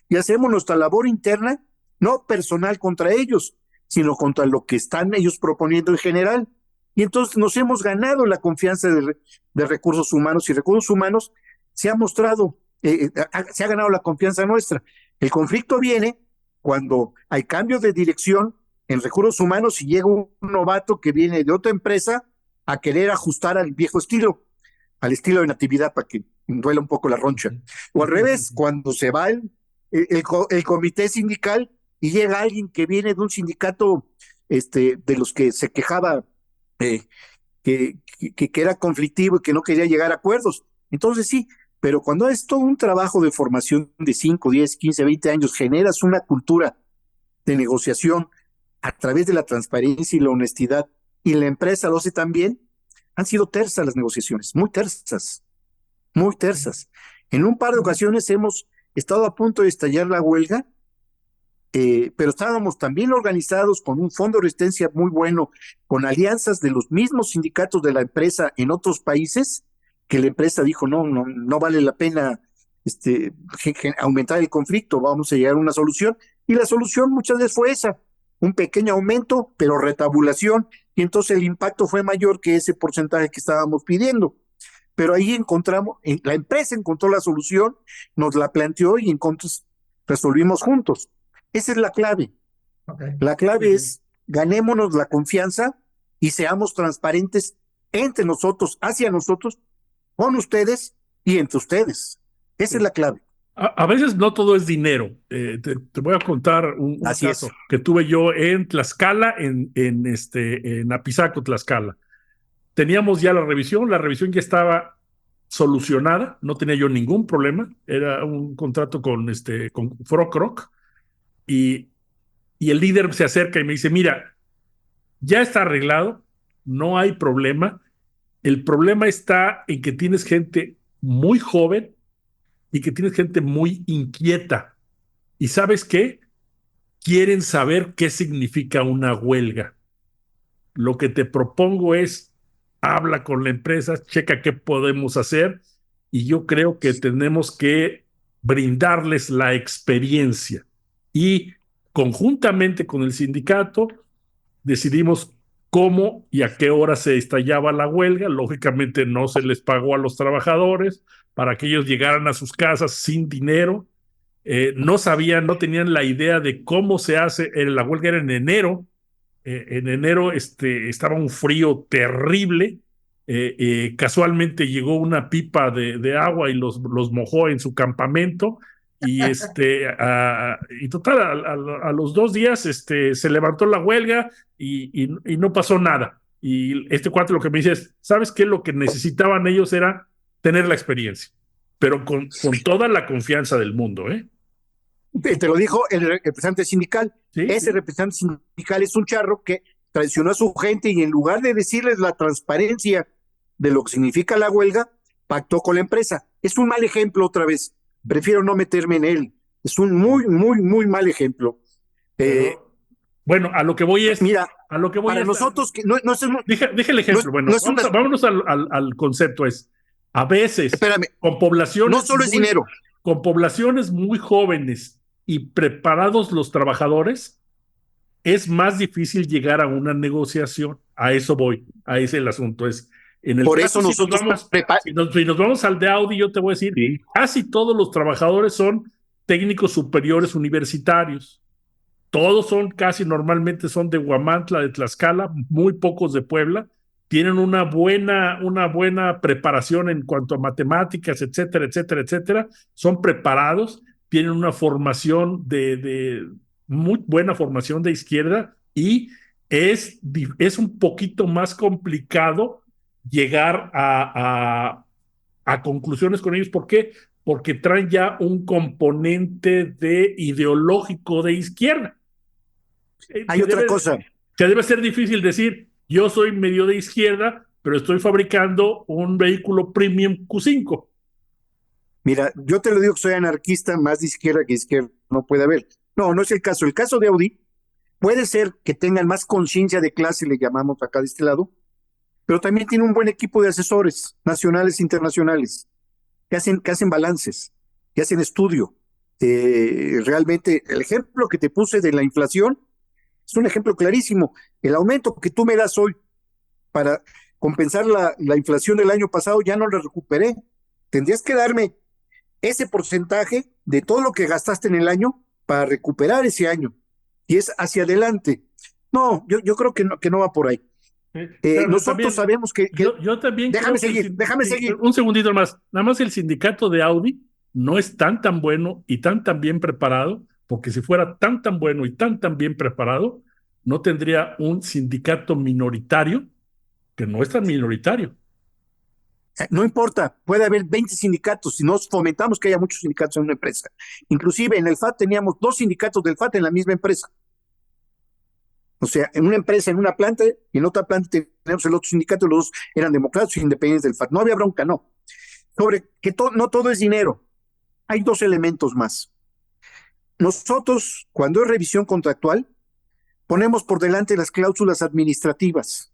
y hacemos nuestra labor interna, no personal contra ellos, sino contra lo que están ellos proponiendo en general. Y entonces nos hemos ganado la confianza de recursos humanos, y recursos humanos se ha mostrado, se ha ganado la confianza nuestra. El conflicto viene cuando hay cambios de dirección en recursos humanos y llega un novato que viene de otra empresa a querer ajustar al viejo estilo, al estilo de Natividad, para que duela un poco la roncha. O al revés, cuando se va el comité sindical y llega alguien que viene de un sindicato de los que se quejaba, que era conflictivo y que no quería llegar a acuerdos. Entonces sí, pero cuando es todo un trabajo de formación de 5, 10, 15, 20 años, generas una cultura de negociación a través de la transparencia y la honestidad, y la empresa lo hace también. Han sido tersas las negociaciones, muy tersas, muy tersas. En un par de ocasiones hemos estado a punto de estallar la huelga, pero estábamos también organizados con un fondo de resistencia muy bueno, con alianzas de los mismos sindicatos de la empresa en otros países, que la empresa dijo, no vale la pena aumentar el conflicto, vamos a llegar a una solución. Y la solución muchas veces fue esa, un pequeño aumento, pero retabulación, y entonces el impacto fue mayor que ese porcentaje que estábamos pidiendo. Pero ahí encontramos, la empresa encontró la solución, nos la planteó y entonces resolvimos juntos. Esa es la clave. Okay. La clave es ganémonos la confianza y seamos transparentes entre nosotros, hacia nosotros, con ustedes y entre ustedes. Esa es la clave. A veces no todo es dinero. Te voy a contar un caso que tuve yo en Tlaxcala, en Apizaco, Tlaxcala. Teníamos ya la revisión ya estaba solucionada, no tenía yo ningún problema. Era un contrato con Frocroc, y el líder se acerca y me dice, mira, ya está arreglado, no hay problema. El problema está en que tienes gente muy joven y que tienes gente muy inquieta. ¿Y sabes qué? Quieren saber qué significa una huelga. Lo que te propongo es, habla con la empresa, checa qué podemos hacer, y yo creo que tenemos que brindarles la experiencia. Y conjuntamente con el sindicato decidimos cómo y a qué hora se estallaba la huelga. Lógicamente no se les pagó a los trabajadores para que ellos llegaran a sus casas sin dinero. No sabían, no tenían la idea de cómo se hace. La huelga era en enero. En enero estaba un frío terrible. Casualmente llegó una pipa de agua y los mojó en su campamento. Y total, a los 2 días se levantó la huelga y no pasó nada. Y este cuate lo que me dice es, ¿sabes qué? Lo que necesitaban ellos era tener la experiencia, pero con toda la confianza del mundo, ¿eh? Te lo dijo el representante sindical. Sí, Ese representante sindical es un charro que traicionó a su gente y en lugar de decirles la transparencia de lo que significa la huelga, pactó con la empresa. Es un mal ejemplo otra vez. Prefiero no meterme en él. Es un muy, muy, muy mal ejemplo. Bueno, a lo que voy es... Mira, a lo que voy para nosotros... Deja el ejemplo. Bueno, vámonos al concepto. A veces, espérame, con poblaciones... No solo es dinero. Con poblaciones muy jóvenes y preparados los trabajadores, es más difícil llegar a una negociación. A eso voy, a ese el asunto. Por eso nosotros si nos vamos al de Audi, yo te voy a decir, casi todos los trabajadores son técnicos superiores universitarios. Todos normalmente son de Huamantla, de Tlaxcala, muy pocos de Puebla. Tienen una buena preparación en cuanto a matemáticas, etcétera, etcétera, etcétera. Son preparados, tienen una formación muy buena formación de izquierda, y es un poquito más complicado llegar a conclusiones con ellos. ¿Por qué? Porque traen ya un componente ideológico de izquierda. Hay otra cosa. Que debe ser difícil decir, yo soy medio de izquierda, pero estoy fabricando un vehículo premium Q5. Mira, yo te lo digo que soy anarquista, más de izquierda que izquierda no puede haber. No, no es el caso. El caso de Audi puede ser que tengan más conciencia de clase, le llamamos acá de este lado, pero también tiene un buen equipo de asesores nacionales e internacionales que hacen balances, que hacen estudio. Realmente, el ejemplo que te puse de la inflación es un ejemplo clarísimo. El aumento que tú me das hoy para compensar la inflación del año pasado ya no lo recuperé. Tendrías que darme ese porcentaje de todo lo que gastaste en el año para recuperar ese año. Y es hacia adelante. No, yo creo que no va por ahí. Pero Nosotros también, sabemos yo también creo que déjame seguir. un segundito más. Nada más el sindicato de Audi no es tan bueno y tan bien preparado, porque si fuera tan bueno y tan bien preparado, no tendría un sindicato minoritario que no es tan minoritario. No importa, puede haber 20 sindicatos, si nos fomentamos que haya muchos sindicatos en una empresa. Inclusive en el FAT teníamos 2 sindicatos del FAT en la misma empresa. O sea, en una empresa, en una planta, y en otra planta tenemos el otro sindicato, los dos eran democráticos e independientes del FAT. No había bronca, no. Sobre que no todo es dinero. Hay 2 elementos más. Nosotros, cuando es revisión contractual, ponemos por delante las cláusulas administrativas.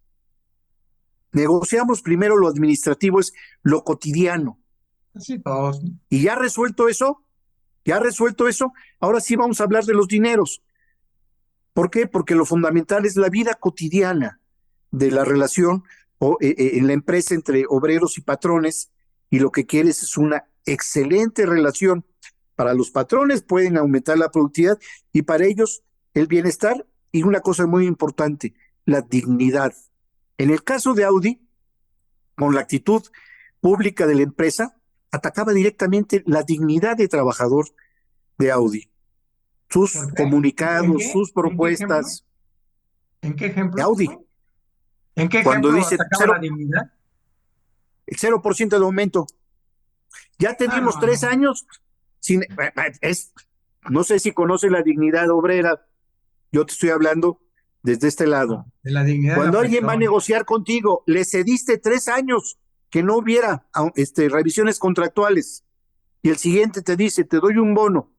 Negociamos primero lo administrativo, es lo cotidiano. Así todos. Y ya resuelto eso, ahora sí vamos a hablar de los dineros. ¿Por qué? Porque lo fundamental es la vida cotidiana de la relación en la empresa entre obreros y patrones, y lo que quieres es una excelente relación. Para los patrones pueden aumentar la productividad y para ellos el bienestar, y una cosa muy importante, la dignidad. En el caso de Audi, con la actitud pública de la empresa, atacaba directamente la dignidad de trabajador de Audi. Sus ¿Por qué? comunicados, sus ¿En qué ejemplo? propuestas ¿En qué de ejemplo? Audi, ¿En qué cuando ejemplo dice atacaba la dignidad? el 0% de aumento. Ya Ah, tenemos no, 3 años sin, no sé si conoce la dignidad obrera, yo te estoy hablando desde este lado. no. De la dignidad de Cuando la alguien va a persona. negociar contigo, le cediste 3 años que no hubiera revisiones contractuales, y el siguiente te dice, te doy un bono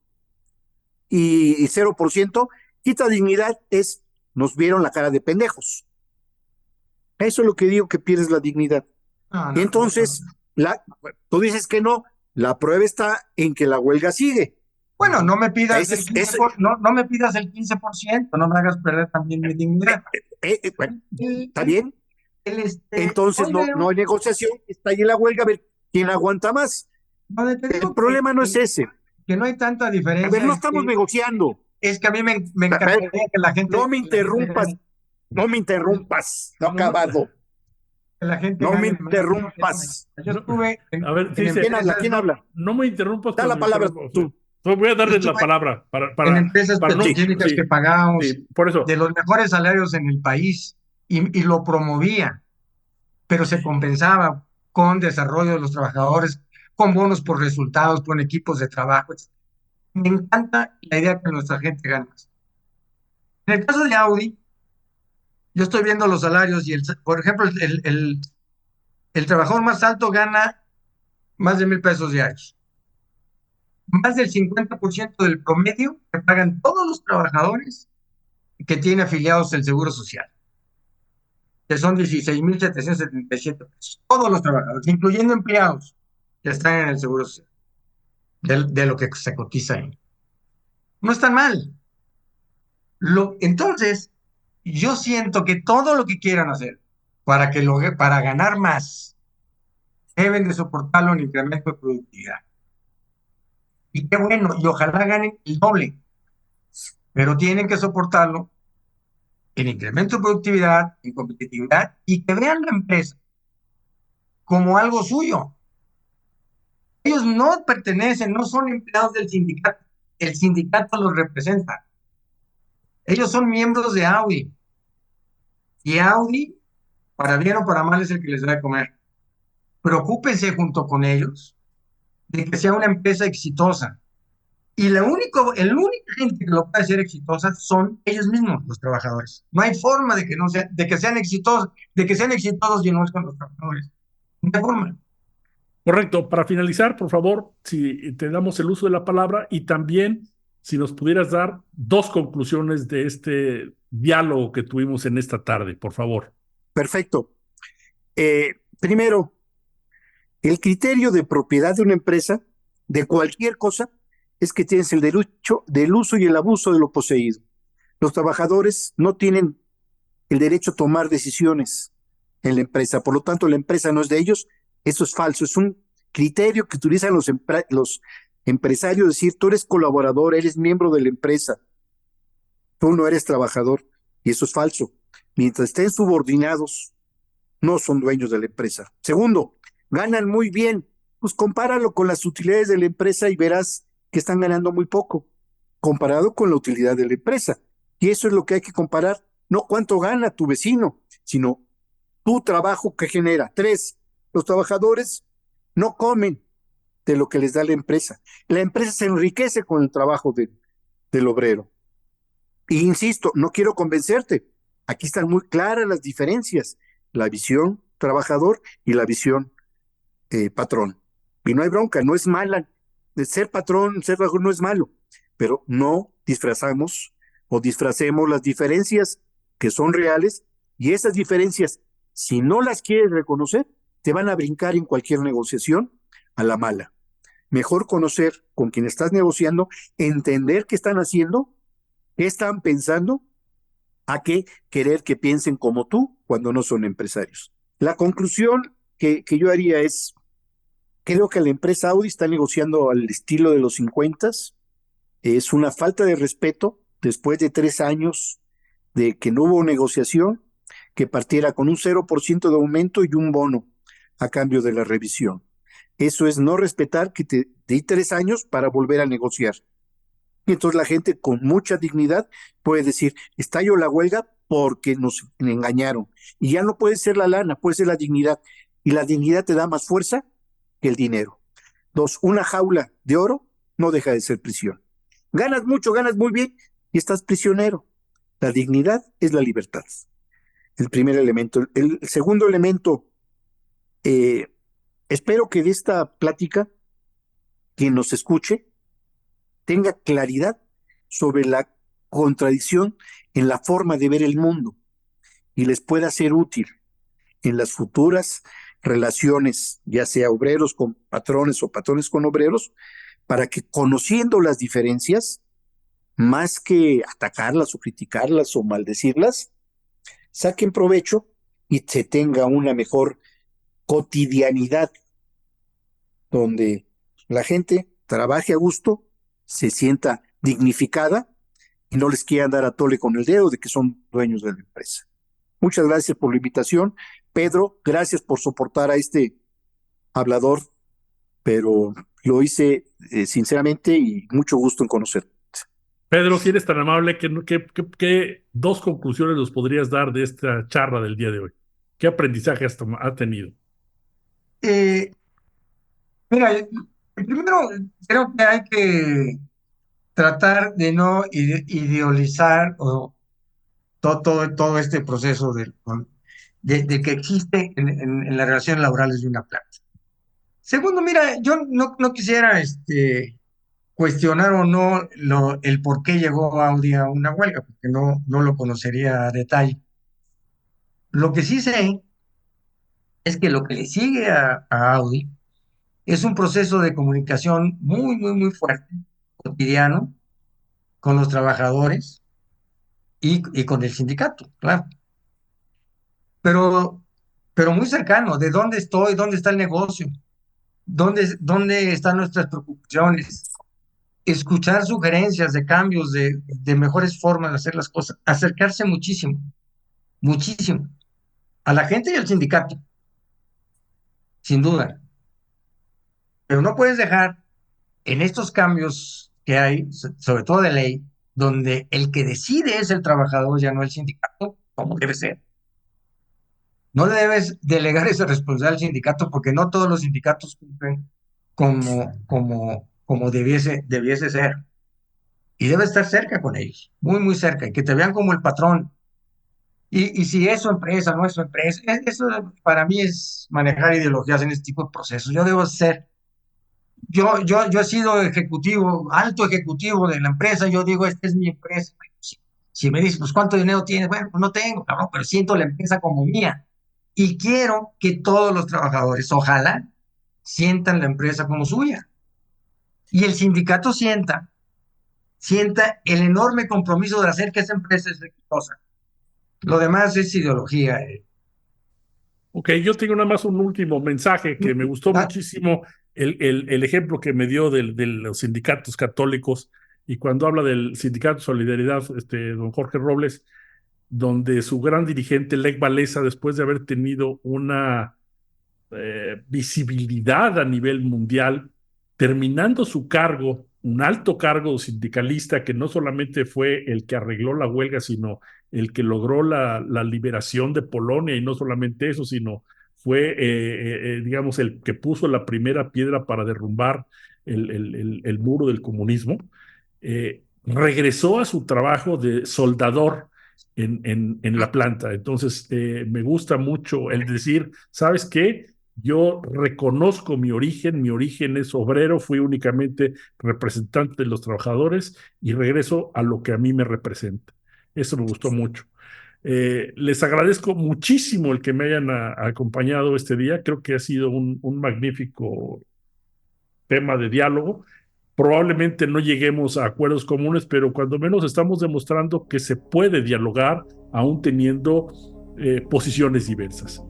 y 0%, quita dignidad, nos vieron la cara de pendejos. Eso es lo que digo, que pierdes la dignidad. No, Y no, entonces, tú dices que no, la prueba está en que la huelga sigue. bueno, no me pidas Ese el es, 15 ese, no me pidas el 15%, no me hagas perder también mi dignidad. bueno, El, ¿está el, bien? Entonces hoy no veo, hay negociación, está ahí la huelga, a ver quién aguanta más. donde te El digo problema no es ese. que no hay tanta A ver, diferencia, no estamos negociando. es que a mí me A ver, encantaría que no me la gente interrumpas, gane, no me interrumpas, no no, no, acabado, que la gente no me gane el menor número de horas. interrumpas. Yo No, estuve a ver, en dice, ¿Quién habla? empresas, ¿Quién habla? no me interrumpas, Da pero la me palabra interrumpo. O sea, tú. voy a yo darles la estuve palabra en empresas para no. petroquímicas Sí, que sí, pagábamos por eso. de los mejores salarios en el país y lo promovía, pero se compensaba con desarrollo de los trabajadores, con bonos por resultados, con equipos de trabajo. Me encanta la idea que nuestra gente gane más. En el caso de Audi, yo estoy viendo los salarios y, por ejemplo, el trabajador más alto gana más de 1,000 pesos diarios. Más del 50% del promedio que pagan todos los trabajadores que tienen afiliados el Seguro Social, que son 16,777 pesos. Todos los trabajadores, incluyendo empleados que están en el Seguro Social, de lo que se cotiza ahí. No es tan mal. Entonces, yo siento que todo lo que quieran hacer para ganar más, deben de soportarlo en incremento de productividad. Y qué bueno, y ojalá ganen el doble, pero tienen que soportarlo en incremento de productividad, en competitividad, y que vean la empresa como algo suyo. Ellos no pertenecen, no son empleados del sindicato, el sindicato los representa. Ellos son miembros de Audi, y Audi, para bien o para mal, es el que les da de comer. Preocúpense junto con ellos de que sea una empresa exitosa, Y el único gente que lo puede hacer exitosa son ellos mismos, los trabajadores. No hay forma de que no sea, de que sean exitosos y no es con los trabajadores. No hay forma. Correcto. Para finalizar, por favor, si te damos el uso de la palabra y también si nos pudieras dar dos conclusiones de este diálogo que tuvimos en esta tarde, por favor. Perfecto. Primero, el criterio de propiedad de una empresa, de cualquier cosa, es que tienes el derecho del uso y el abuso de lo poseído. Los trabajadores no tienen el derecho a tomar decisiones en la empresa, por lo tanto la empresa no es de ellos. Eso es falso, es un criterio que utilizan los empresarios, decir, tú eres colaborador, eres miembro de la empresa, tú no eres trabajador, y eso es falso. Mientras estén subordinados, no son dueños de la empresa. Segundo, ganan muy bien, pues compáralo con las utilidades de la empresa y verás que están ganando muy poco, comparado con la utilidad de la empresa. Y eso es lo que hay que comparar, no cuánto gana tu vecino, sino tu trabajo que genera. Tres, los trabajadores no comen de lo que les da la empresa. La empresa se enriquece con el trabajo del obrero. E insisto, no quiero convencerte. Aquí están muy claras las diferencias. La visión trabajador y la visión patrón. Y no hay bronca, no es mala. De ser patrón, ser trabajador no es malo. Pero no disfrazamos o disfracemos las diferencias que son reales, y esas diferencias, si no las quieres reconocer, te van a brincar en cualquier negociación a la mala. Mejor conocer con quien estás negociando, entender qué están haciendo, qué están pensando, a que querer que piensen como tú cuando no son empresarios. La conclusión que yo haría es, creo que la empresa Audi está negociando al estilo de los 50. Es una falta de respeto después de 3 años de que no hubo negociación, que partiera con un 0% de aumento y un bono a cambio de la revisión. Eso es no respetar que te di 3 años para volver a negociar. Y entonces la gente con mucha dignidad puede decir, estallo la huelga porque nos engañaron. Y ya no puede ser la lana, puede ser la dignidad. Y la dignidad te da más fuerza que el dinero. Dos, una jaula de oro no deja de ser prisión. Ganas mucho, ganas muy bien y estás prisionero. La dignidad es la libertad. El primer elemento. El segundo elemento, eh, espero que de esta plática, quien nos escuche, tenga claridad sobre la contradicción en la forma de ver el mundo y les pueda ser útil en las futuras relaciones, ya sea obreros con patrones o patrones con obreros, para que conociendo las diferencias, más que atacarlas o criticarlas o maldecirlas, saquen provecho y se tenga una mejor cotidianidad donde la gente trabaje a gusto, se sienta dignificada y no les quieran dar a tole con el dedo de que son dueños de la empresa. Muchas gracias por la invitación. Pedro, gracias por soportar a este hablador, pero lo hice sinceramente y mucho gusto en conocer. Pedro, si eres tan amable, ¿qué dos conclusiones nos podrías dar de esta charla del día de hoy? ¿Qué aprendizaje ha tenido? Eh, Mira, primero creo que hay que tratar de no idealizar o todo este proceso de que existe en las relaciones laborales de una planta. Segundo, mira, yo no quisiera cuestionar o no el por qué llegó Audi a una huelga, porque no lo conocería a detalle. Lo que sí sé es que lo que le sigue a Audi es un proceso de comunicación muy fuerte, cotidiano, con los trabajadores y con el sindicato, claro. Pero, pero muy cercano, de dónde estoy, dónde está el negocio, dónde están nuestras preocupaciones, escuchar sugerencias de cambios, de mejores formas de hacer las cosas, acercarse muchísimo a la gente y al sindicato, sin duda. Pero no puedes dejar en estos cambios que hay, sobre todo de ley, donde el que decide es el trabajador, ya no el sindicato, como debe ser. No le debes delegar esa responsabilidad al sindicato porque no todos los sindicatos cumplen como como debiese ser. Y debe estar cerca con ellos, muy, muy cerca, y que te vean como el patrón. Y si es su empresa, no es su empresa, eso para mí es manejar ideologías en este tipo de procesos. Yo debo ser, yo he sido ejecutivo, alto ejecutivo de la empresa, yo digo, esta es mi empresa. Si me dices, pues, ¿cuánto dinero tienes? Bueno, pues no tengo, cabrón, pero siento la empresa como mía. Y quiero que todos los trabajadores, ojalá, sientan la empresa como suya. Y el sindicato sienta el enorme compromiso de hacer que esa empresa sea exitosa. Lo demás es ideología. Ok, yo tengo nada más un último mensaje que me gustó Ah, muchísimo el ejemplo que me dio de los sindicatos católicos y cuando habla del sindicato Solidaridad, don Jorge Robles, donde su gran dirigente, Lech Walesa, después de haber tenido una visibilidad a nivel mundial, terminando su cargo, un alto cargo sindicalista que no solamente fue el que arregló la huelga, sino el que logró la liberación de Polonia y no solamente eso, sino fue, digamos, el que puso la primera piedra para derrumbar el muro del comunismo, regresó a su trabajo de soldador en la planta. Entonces, me gusta mucho el decir, ¿sabes qué? Yo reconozco mi origen es obrero, fui únicamente representante de los trabajadores y regreso a lo que a mí me representa. Eso me gustó mucho. Les agradezco muchísimo el que me hayan acompañado este día. Creo que ha sido un magnífico tema de diálogo. Probablemente no lleguemos a acuerdos comunes, pero cuando menos estamos demostrando que se puede dialogar aún teniendo posiciones diversas.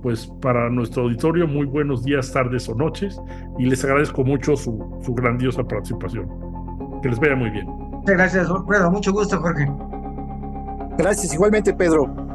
Pues para nuestro auditorio, muy buenos días, tardes o noches, y les agradezco mucho su grandiosa participación. Que les vaya muy bien. muchas gracias, Alfredo. Mucho gusto, Jorge. Gracias, igualmente, Pedro.